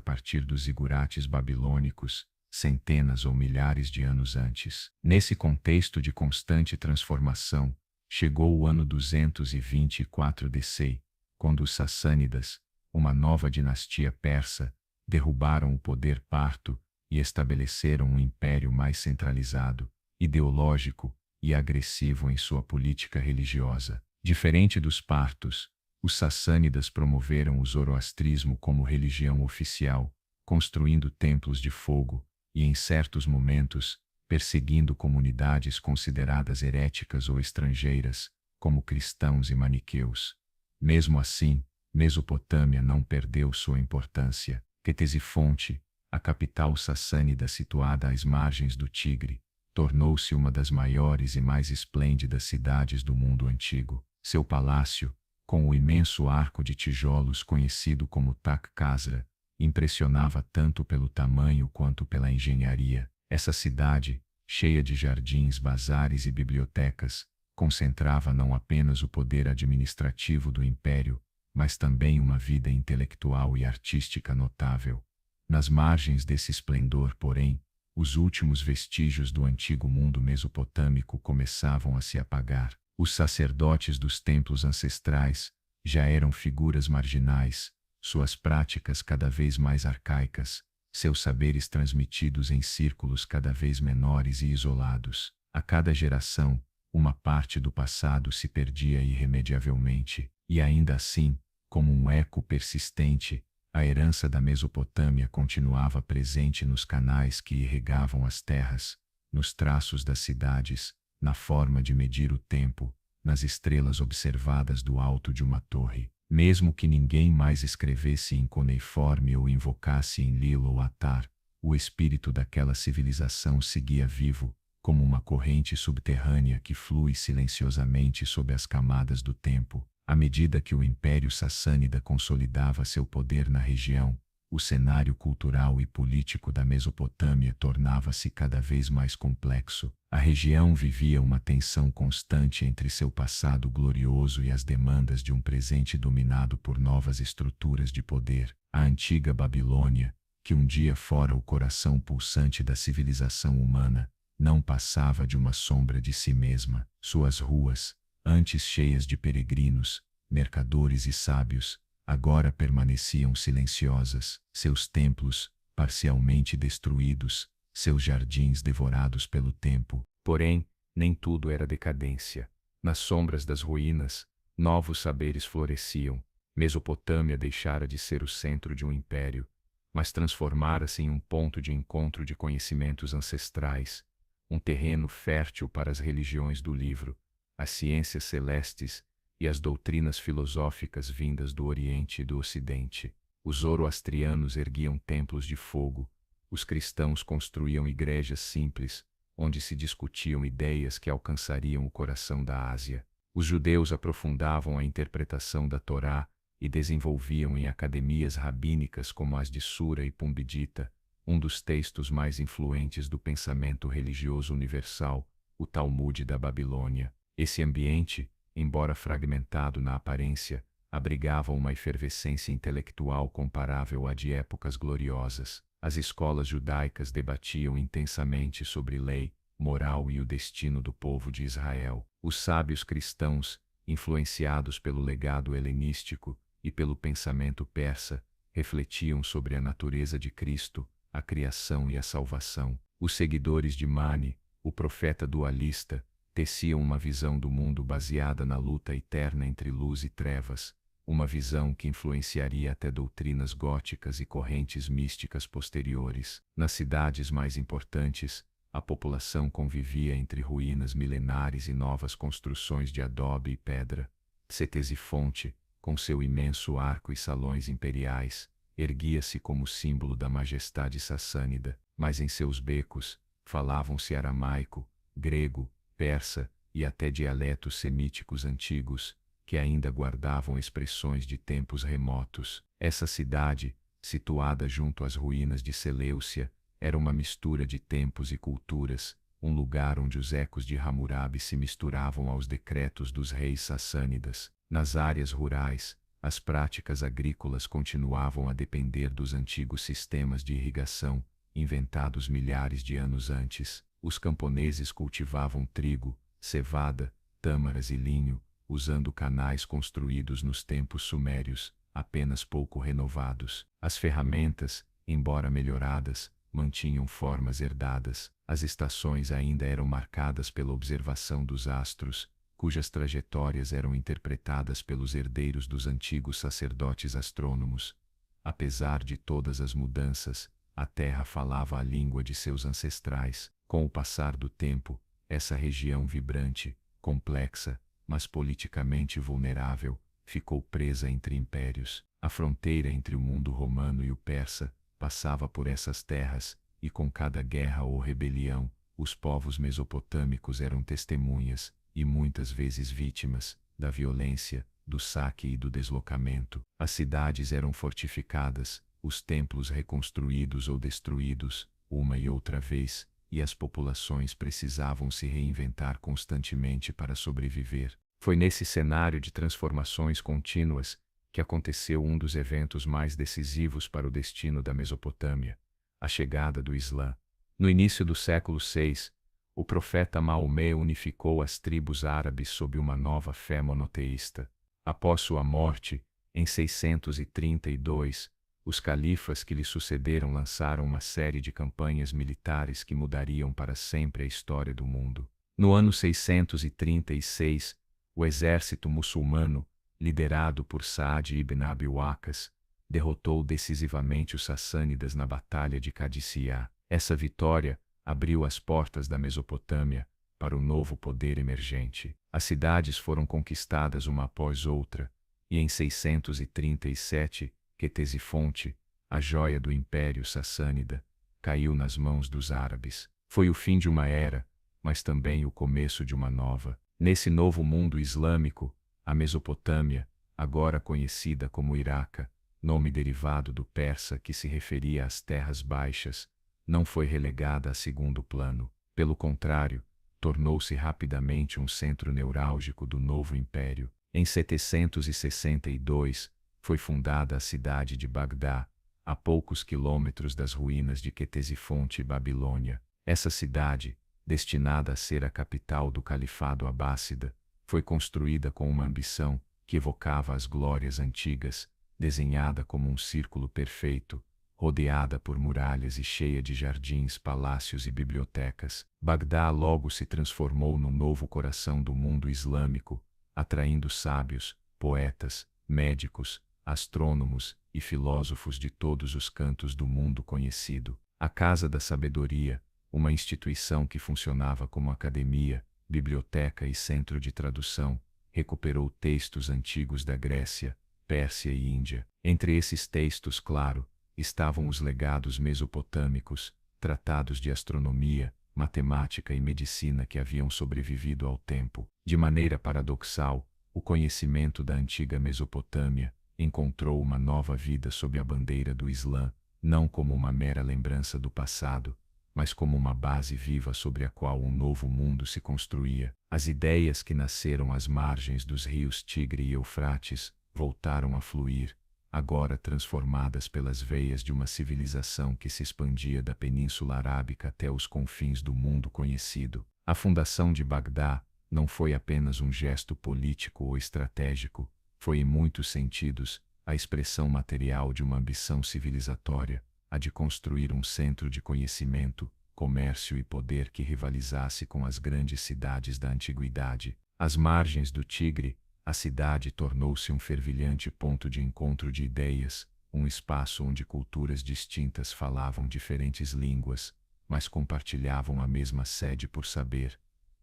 partir dos zigurates babilônicos, centenas ou milhares de anos antes. Nesse contexto de constante transformação, chegou o ano 224 DC, quando os Sassânidas, uma nova dinastia persa, derrubaram o poder parto e estabeleceram um império mais centralizado, ideológico e agressivo em sua política religiosa. Diferente dos partos, os Sassânidas promoveram o zoroastrismo como religião oficial, construindo templos de fogo e, em certos momentos, perseguindo comunidades consideradas heréticas ou estrangeiras, como cristãos e maniqueus. Mesmo assim, Mesopotâmia não perdeu sua importância. Ctesifonte, a capital sassânida situada às margens do Tigre, tornou-se uma das maiores e mais esplêndidas cidades do mundo antigo. Seu palácio, com o imenso arco de tijolos conhecido como Tak Kasra, impressionava tanto pelo tamanho quanto pela engenharia. Essa cidade, cheia de jardins, bazares e bibliotecas, concentrava não apenas o poder administrativo do império, mas também uma vida intelectual e artística notável. Nas margens desse esplendor, porém, os últimos vestígios do antigo mundo mesopotâmico começavam a se apagar. Os sacerdotes dos templos ancestrais já eram figuras marginais, suas práticas cada vez mais arcaicas, seus saberes transmitidos em círculos cada vez menores e isolados. A cada geração, uma parte do passado se perdia irremediavelmente, e ainda assim, como um eco persistente, A herança da Mesopotâmia continuava presente nos canais que irrigavam as terras, nos traços das cidades, na forma de medir o tempo, nas estrelas observadas do alto de uma torre. Mesmo que ninguém mais escrevesse em cuneiforme ou invocasse em Lilo ou Atar, o espírito daquela civilização seguia vivo, como uma corrente subterrânea que flui silenciosamente sob as camadas do tempo. À medida que o Império Sassânida consolidava seu poder na região, o cenário cultural e político da Mesopotâmia tornava-se cada vez mais complexo. A região vivia uma tensão constante entre seu passado glorioso e as demandas de um presente dominado por novas estruturas de poder. A antiga Babilônia, que um dia fora o coração pulsante da civilização humana, não passava de uma sombra de si mesma. Suas ruas, antes cheias de peregrinos, mercadores e sábios, agora permaneciam silenciosas, seus templos, parcialmente destruídos, seus jardins devorados pelo tempo. Porém, nem tudo era decadência. Nas sombras das ruínas, novos saberes floresciam. Mesopotâmia deixara de ser o centro de um império, mas transformara-se em um ponto de encontro de conhecimentos ancestrais, um terreno fértil para as religiões do livro, as ciências celestes e as doutrinas filosóficas vindas do Oriente e do Ocidente. Os zoroastrianos erguiam templos de fogo, os cristãos construíam igrejas simples, onde se discutiam ideias que alcançariam o coração da Ásia. Os judeus aprofundavam a interpretação da Torá e desenvolviam em academias rabínicas como as de Sura e Pumbedita, um dos textos mais influentes do pensamento religioso universal, o Talmud da Babilônia. Esse ambiente, embora fragmentado na aparência, abrigava uma efervescência intelectual comparável à de épocas gloriosas. As escolas judaicas debatiam intensamente sobre lei, moral e o destino do povo de Israel. Os sábios cristãos, influenciados pelo legado helenístico e pelo pensamento persa, refletiam sobre a natureza de Cristo, a criação e a salvação. Os seguidores de Mani, o profeta dualista, teciam uma visão do mundo baseada na luta eterna entre luz e trevas, uma visão que influenciaria até doutrinas góticas e correntes místicas posteriores. Nas cidades mais importantes, a população convivia entre ruínas milenares e novas construções de adobe e pedra. Ctesifonte, com seu imenso arco e salões imperiais, erguia-se como símbolo da majestade sassânida, mas em seus becos, falavam-se aramaico, grego, persa e até dialetos semíticos antigos, que ainda guardavam expressões de tempos remotos. Essa cidade, situada junto às ruínas de Seleucia, era uma mistura de tempos e culturas, um lugar onde os ecos de Hammurabi se misturavam aos decretos dos reis sassânidas. Nas áreas rurais, as práticas agrícolas continuavam a depender dos antigos sistemas de irrigação, inventados milhares de anos antes. Os camponeses cultivavam trigo, cevada, tâmaras e linho, usando canais construídos nos tempos sumérios, apenas pouco renovados. As ferramentas, embora melhoradas, mantinham formas herdadas. As estações ainda eram marcadas pela observação dos astros, cujas trajetórias eram interpretadas pelos herdeiros dos antigos sacerdotes astrônomos. Apesar de todas as mudanças, a terra falava a língua de seus ancestrais. Com o passar do tempo, essa região vibrante, complexa, mas politicamente vulnerável, ficou presa entre impérios. A fronteira entre o mundo romano e o persa passava por essas terras, e com cada guerra ou rebelião, os povos mesopotâmicos eram testemunhas, e muitas vezes vítimas, da violência, do saque e do deslocamento. As cidades eram fortificadas, os templos reconstruídos ou destruídos, uma e outra vez, e as populações precisavam se reinventar constantemente para sobreviver. Foi nesse cenário de transformações contínuas que aconteceu um dos eventos mais decisivos para o destino da Mesopotâmia, a chegada do Islã. No início do século VI, o profeta Maomé unificou as tribos árabes sob uma nova fé monoteísta. Após sua morte, em 632, os califas que lhe sucederam lançaram uma série de campanhas militares que mudariam para sempre a história do mundo. No ano 636, o exército muçulmano, liderado por Saad ibn Abi Waqqas, derrotou decisivamente os sassânidas na Batalha de Cadiciá. Essa vitória abriu as portas da Mesopotâmia para o novo poder emergente. As cidades foram conquistadas uma após outra, e em 637, Quetesifonte, a joia do Império Sassânida, caiu nas mãos dos árabes. Foi o fim de uma era, mas também o começo de uma nova. Nesse novo mundo islâmico, a Mesopotâmia, agora conhecida como Iraca, nome derivado do persa que se referia às terras baixas, não foi relegada a segundo plano. Pelo contrário, tornou-se rapidamente um centro neurálgico do novo império. Em 762, foi fundada a cidade de Bagdá, a poucos quilômetros das ruínas de Quetesifonte e Babilônia. Essa cidade, destinada a ser a capital do Califado Abássida, foi construída com uma ambição que evocava as glórias antigas, desenhada como um círculo perfeito, rodeada por muralhas e cheia de jardins, palácios e bibliotecas. Bagdá logo se transformou no novo coração do mundo islâmico, atraindo sábios, poetas, médicos, astrônomos e filósofos de todos os cantos do mundo conhecido. A Casa da Sabedoria, uma instituição que funcionava como academia, biblioteca e centro de tradução, recuperou textos antigos da Grécia, Pérsia e Índia. Entre esses textos, claro, estavam os legados mesopotâmicos, tratados de astronomia, matemática e medicina que haviam sobrevivido ao tempo. De maneira paradoxal, o conhecimento da antiga Mesopotâmia encontrou uma nova vida sob a bandeira do Islã, não como uma mera lembrança do passado, mas como uma base viva sobre a qual um novo mundo se construía. As ideias que nasceram às margens dos rios Tigre e Eufrates voltaram a fluir, agora transformadas pelas veias de uma civilização que se expandia da Península Arábica até os confins do mundo conhecido. A fundação de Bagdá não foi apenas um gesto político ou estratégico, foi em muitos sentidos a expressão material de uma ambição civilizatória, a de construir um centro de conhecimento, comércio e poder que rivalizasse com as grandes cidades da antiguidade. Às margens do Tigre, a cidade tornou-se um fervilhante ponto de encontro de ideias, um espaço onde culturas distintas falavam diferentes línguas, mas compartilhavam a mesma sede por saber.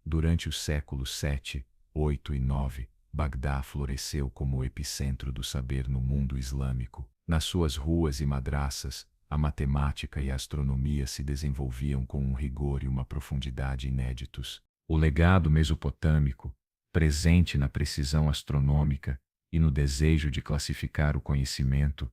Durante os séculos 7, 8 e 9, Bagdá floresceu como o epicentro do saber no mundo islâmico. Nas suas ruas e madraças, a matemática e a astronomia se desenvolviam com um rigor e uma profundidade inéditos. O legado mesopotâmico, presente na precisão astronômica e no desejo de classificar o conhecimento,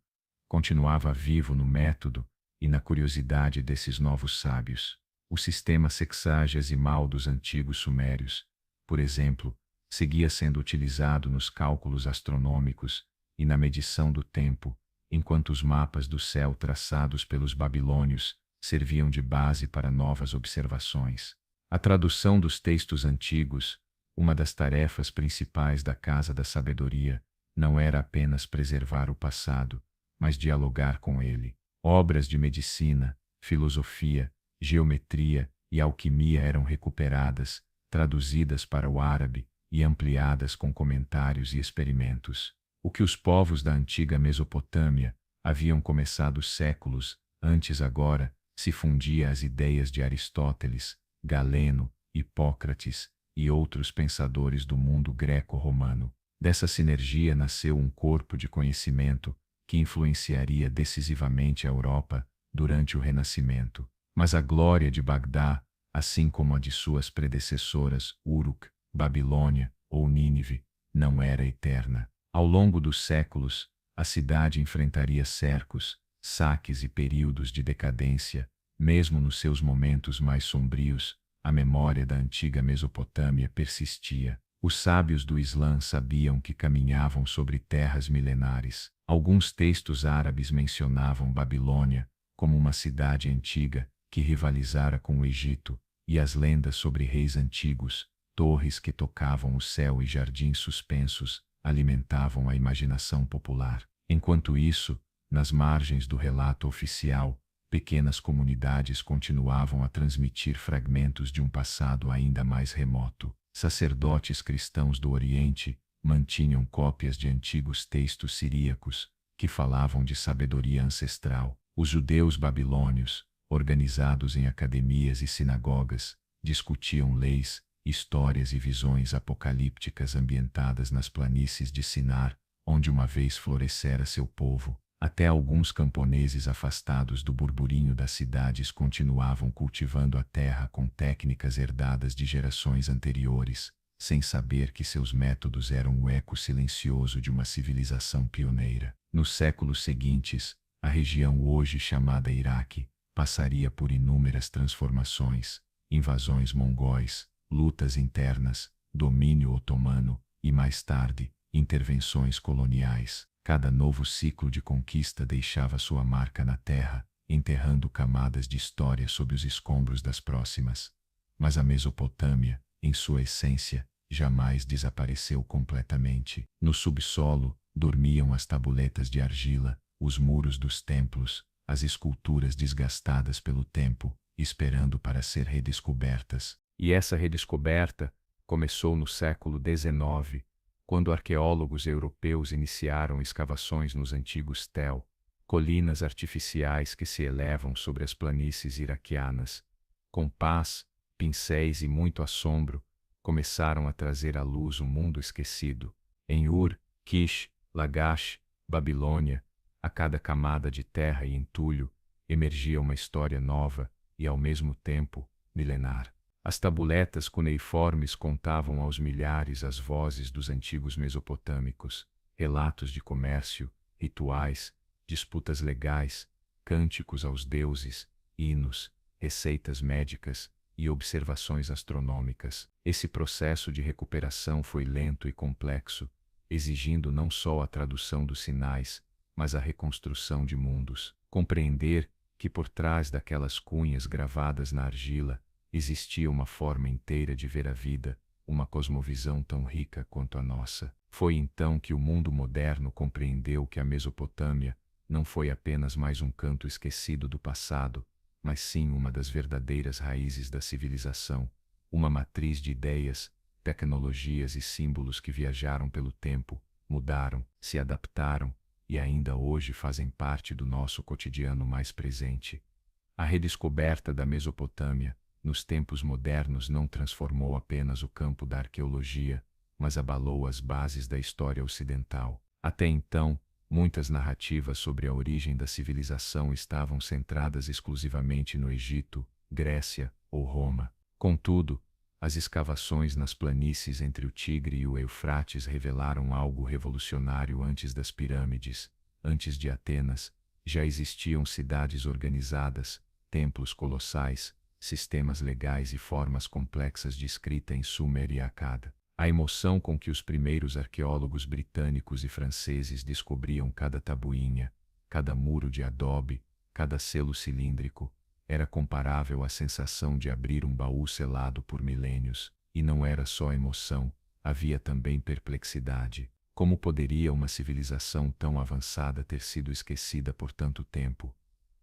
continuava vivo no método e na curiosidade desses novos sábios. O sistema sexagesimal dos antigos sumérios, por exemplo, seguia sendo utilizado nos cálculos astronômicos e na medição do tempo, enquanto os mapas do céu traçados pelos babilônios serviam de base para novas observações. A tradução dos textos antigos, uma das tarefas principais da Casa da Sabedoria, não era apenas preservar o passado, mas dialogar com ele. Obras de medicina, filosofia, geometria e alquimia eram recuperadas, traduzidas para o árabe e ampliadas com comentários e experimentos. O que os povos da antiga Mesopotâmia haviam começado séculos antes agora se fundia às ideias de Aristóteles, Galeno, Hipócrates e outros pensadores do mundo greco-romano. Dessa sinergia nasceu um corpo de conhecimento que influenciaria decisivamente a Europa durante o Renascimento. Mas a glória de Bagdá, assim como a de suas predecessoras Uruk, Babilônia ou Nínive, não era eterna. Ao longo dos séculos, a cidade enfrentaria cercos, saques e períodos de decadência. Mesmo nos seus momentos mais sombrios, a memória da antiga Mesopotâmia persistia. Os sábios do Islã sabiam que caminhavam sobre terras milenares. Alguns textos árabes mencionavam Babilônia como uma cidade antiga que rivalizara com o Egito, e as lendas sobre reis antigos, torres que tocavam o céu e jardins suspensos, alimentavam a imaginação popular. Enquanto isso, nas margens do relato oficial, pequenas comunidades continuavam a transmitir fragmentos de um passado ainda mais remoto. Sacerdotes cristãos do Oriente mantinham cópias de antigos textos siríacos, que falavam de sabedoria ancestral. Os judeus babilônios, organizados em academias e sinagogas, discutiam leis, histórias e visões apocalípticas ambientadas nas planícies de Sinar, onde uma vez florescera seu povo. Até alguns camponeses afastados do burburinho das cidades continuavam cultivando a terra com técnicas herdadas de gerações anteriores, sem saber que seus métodos eram o eco silencioso de uma civilização pioneira. Nos séculos seguintes, a região hoje chamada Iraque passaria por inúmeras transformações, invasões mongóis, lutas internas, domínio otomano e, mais tarde, intervenções coloniais. Cada novo ciclo de conquista deixava sua marca na terra, enterrando camadas de história sob os escombros das próximas. Mas a Mesopotâmia, em sua essência, jamais desapareceu completamente. No subsolo, dormiam as tabuletas de argila, os muros dos templos, as esculturas desgastadas pelo tempo, esperando para ser redescobertas. E essa redescoberta começou no século XIX, quando arqueólogos europeus iniciaram escavações nos antigos Tel, colinas artificiais que se elevam sobre as planícies iraquianas. Com pás, pincéis e muito assombro, começaram a trazer à luz um mundo esquecido. Em Ur, Kish, Lagash, Babilônia, a cada camada de terra e entulho, emergia uma história nova e, ao mesmo tempo, milenar. As tabuletas cuneiformes contavam aos milhares as vozes dos antigos mesopotâmicos, relatos de comércio, rituais, disputas legais, cânticos aos deuses, hinos, receitas médicas e observações astronômicas. Esse processo de recuperação foi lento e complexo, exigindo não só a tradução dos sinais, mas a reconstrução de mundos. Compreender que por trás daquelas cunhas gravadas na argila existia uma forma inteira de ver a vida, uma cosmovisão tão rica quanto a nossa. Foi então que o mundo moderno compreendeu que a Mesopotâmia não foi apenas mais um canto esquecido do passado, mas sim uma das verdadeiras raízes da civilização, uma matriz de ideias, tecnologias e símbolos que viajaram pelo tempo, mudaram, se adaptaram e ainda hoje fazem parte do nosso cotidiano mais presente. A redescoberta da Mesopotâmia, nos tempos modernos, não transformou apenas o campo da arqueologia, mas abalou as bases da história ocidental. Até então, muitas narrativas sobre a origem da civilização estavam centradas exclusivamente no Egito, Grécia ou Roma. Contudo, as escavações nas planícies entre o Tigre e o Eufrates revelaram algo revolucionário. Antes das pirâmides, antes de Atenas, já existiam cidades organizadas, templos colossais, sistemas legais e formas complexas de escrita em Sumer e Akkad. A emoção com que os primeiros arqueólogos britânicos e franceses descobriam cada tabuinha, cada muro de adobe, cada selo cilíndrico, era comparável à sensação de abrir um baú selado por milênios. E não era só emoção, havia também perplexidade. Como poderia uma civilização tão avançada ter sido esquecida por tanto tempo?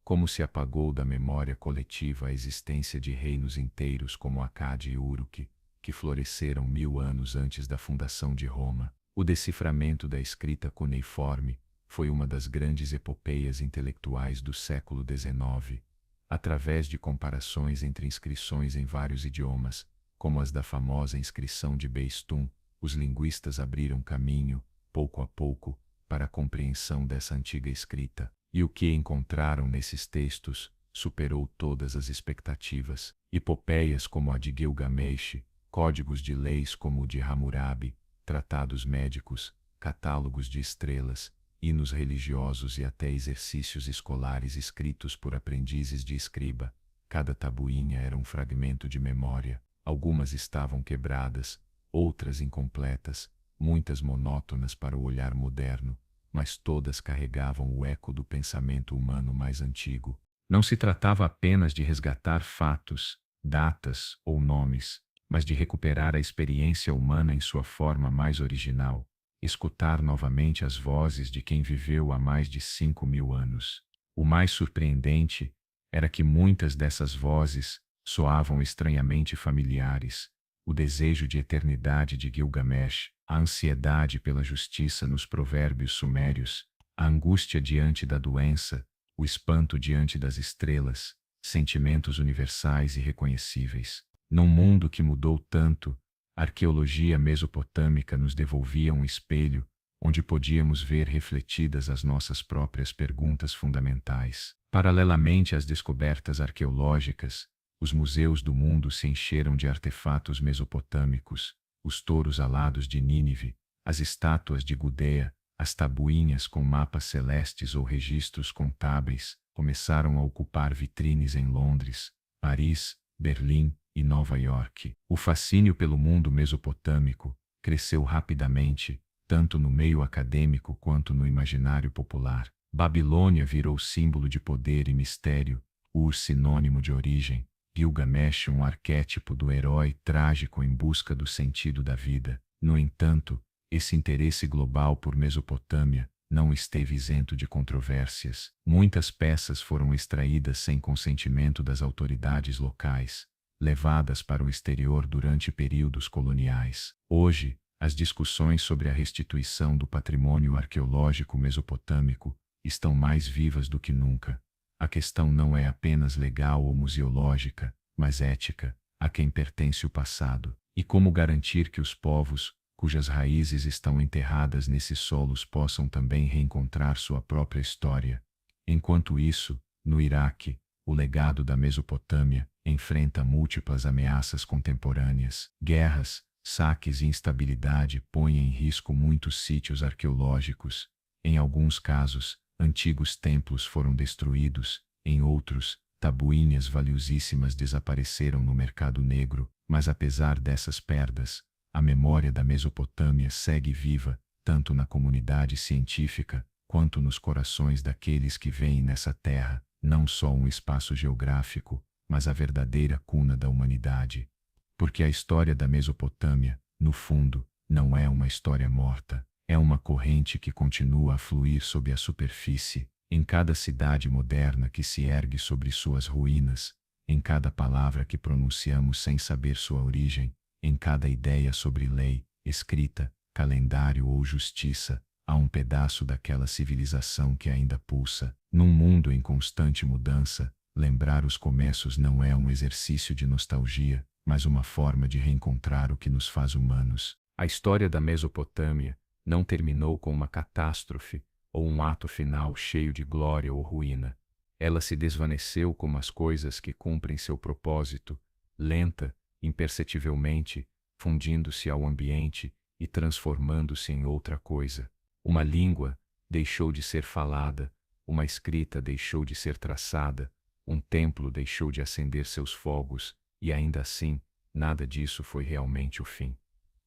Como se apagou da memória coletiva a existência de reinos inteiros como Akkad e Uruk, que floresceram 1000 anos antes da fundação de Roma? O deciframento da escrita cuneiforme foi uma das grandes epopeias intelectuais do século XIX. Através de comparações entre inscrições em vários idiomas, como as da famosa inscrição de Beistum, os linguistas abriram caminho, pouco a pouco, para a compreensão dessa antiga escrita. E o que encontraram nesses textos superou todas as expectativas. Epopeias como a de Gilgamesh, códigos de leis como o de Hammurabi, tratados médicos, catálogos de estrelas, hinos religiosos e até exercícios escolares escritos por aprendizes de escriba. Cada tabuinha era um fragmento de memória. Algumas estavam quebradas, outras incompletas, muitas monótonas para o olhar moderno, mas todas carregavam o eco do pensamento humano mais antigo. Não se tratava apenas de resgatar fatos, datas ou nomes, mas de recuperar a experiência humana em sua forma mais original, escutar novamente as vozes de quem viveu há mais de 5.000 anos. O mais surpreendente era que muitas dessas vozes soavam estranhamente familiares. O desejo de eternidade de Gilgamesh, a ansiedade pela justiça nos provérbios sumérios, A angústia diante da doença, o espanto diante das estrelas, sentimentos universais e reconhecíveis. Num mundo que mudou tanto, a arqueologia mesopotâmica nos devolvia um espelho onde podíamos ver refletidas as nossas próprias perguntas fundamentais. Paralelamente às descobertas arqueológicas, os museus do mundo se encheram de artefatos mesopotâmicos, os touros alados de Nínive, as estátuas de Gudea, as tabuinhas com mapas celestes ou registros contábeis começaram a ocupar vitrines em Londres, Paris, Berlim e Nova York. O fascínio pelo mundo mesopotâmico cresceu rapidamente, tanto no meio acadêmico quanto no imaginário popular. Babilônia virou símbolo de poder e mistério, Ur sinônimo de origem, Gilgamesh um arquétipo do herói trágico em busca do sentido da vida. No entanto, esse interesse global por Mesopotâmia não esteve isento de controvérsias. Muitas peças foram extraídas sem consentimento das autoridades locais, levadas para o exterior durante períodos coloniais. Hoje, as discussões sobre a restituição do patrimônio arqueológico mesopotâmico estão mais vivas do que nunca. A questão não é apenas legal ou museológica, mas ética: a quem pertence o passado, e como garantir que os povos, cujas raízes estão enterradas nesses solos, possam também reencontrar sua própria história. Enquanto isso, no Iraque, o legado da Mesopotâmia enfrenta múltiplas ameaças contemporâneas. Guerras, saques e instabilidade põem em risco muitos sítios arqueológicos. Em alguns casos, antigos templos foram destruídos, em outros, tabuinhas valiosíssimas desapareceram no mercado negro. Mas apesar dessas perdas, a memória da Mesopotâmia segue viva, tanto na comunidade científica, quanto nos corações daqueles que veem nessa terra não só um espaço geográfico, mas a verdadeira cuna da humanidade. Porque a história da Mesopotâmia, no fundo, não é uma história morta, é uma corrente que continua a fluir sob a superfície, em cada cidade moderna que se ergue sobre suas ruínas, em cada palavra que pronunciamos sem saber sua origem, em cada ideia sobre lei, escrita, calendário ou justiça, há um pedaço daquela civilização que ainda pulsa. Num mundo em constante mudança, lembrar os começos não é um exercício de nostalgia, mas uma forma de reencontrar o que nos faz humanos. A história da Mesopotâmia não terminou com uma catástrofe ou um ato final cheio de glória ou ruína. Ela se desvaneceu como as coisas que cumprem seu propósito, lenta, imperceptivelmente, fundindo-se ao ambiente e transformando-se em outra coisa. Uma língua deixou de ser falada, uma escrita deixou de ser traçada, um templo deixou de acender seus fogos, e ainda assim, nada disso foi realmente o fim.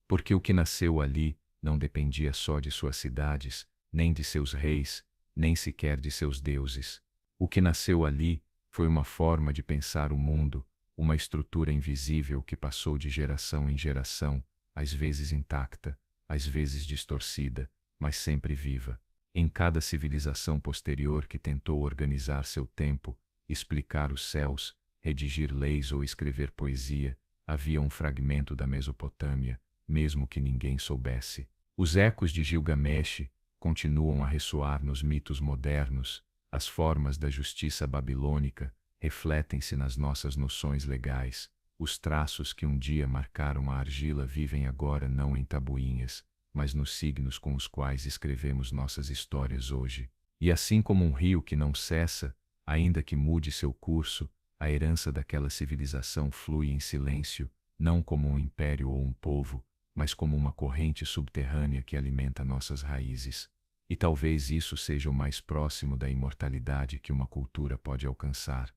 Porque o que nasceu ali não dependia só de suas cidades, nem de seus reis, nem sequer de seus deuses. O que nasceu ali foi uma forma de pensar o mundo, uma estrutura invisível que passou de geração em geração, às vezes intacta, às vezes distorcida, mas sempre viva. Em cada civilização posterior que tentou organizar seu tempo, explicar os céus, redigir leis ou escrever poesia, havia um fragmento da Mesopotâmia, mesmo que ninguém soubesse. Os ecos de Gilgamesh continuam a ressoar nos mitos modernos, as formas da justiça babilônica refletem-se nas nossas noções legais, os traços que um dia marcaram a argila vivem agora não em tabuinhas, mas nos signos com os quais escrevemos nossas histórias hoje. E assim como um rio que não cessa, ainda que mude seu curso, a herança daquela civilização flui em silêncio, não como um império ou um povo, mas como uma corrente subterrânea que alimenta nossas raízes. E talvez isso seja o mais próximo da imortalidade que uma cultura pode alcançar.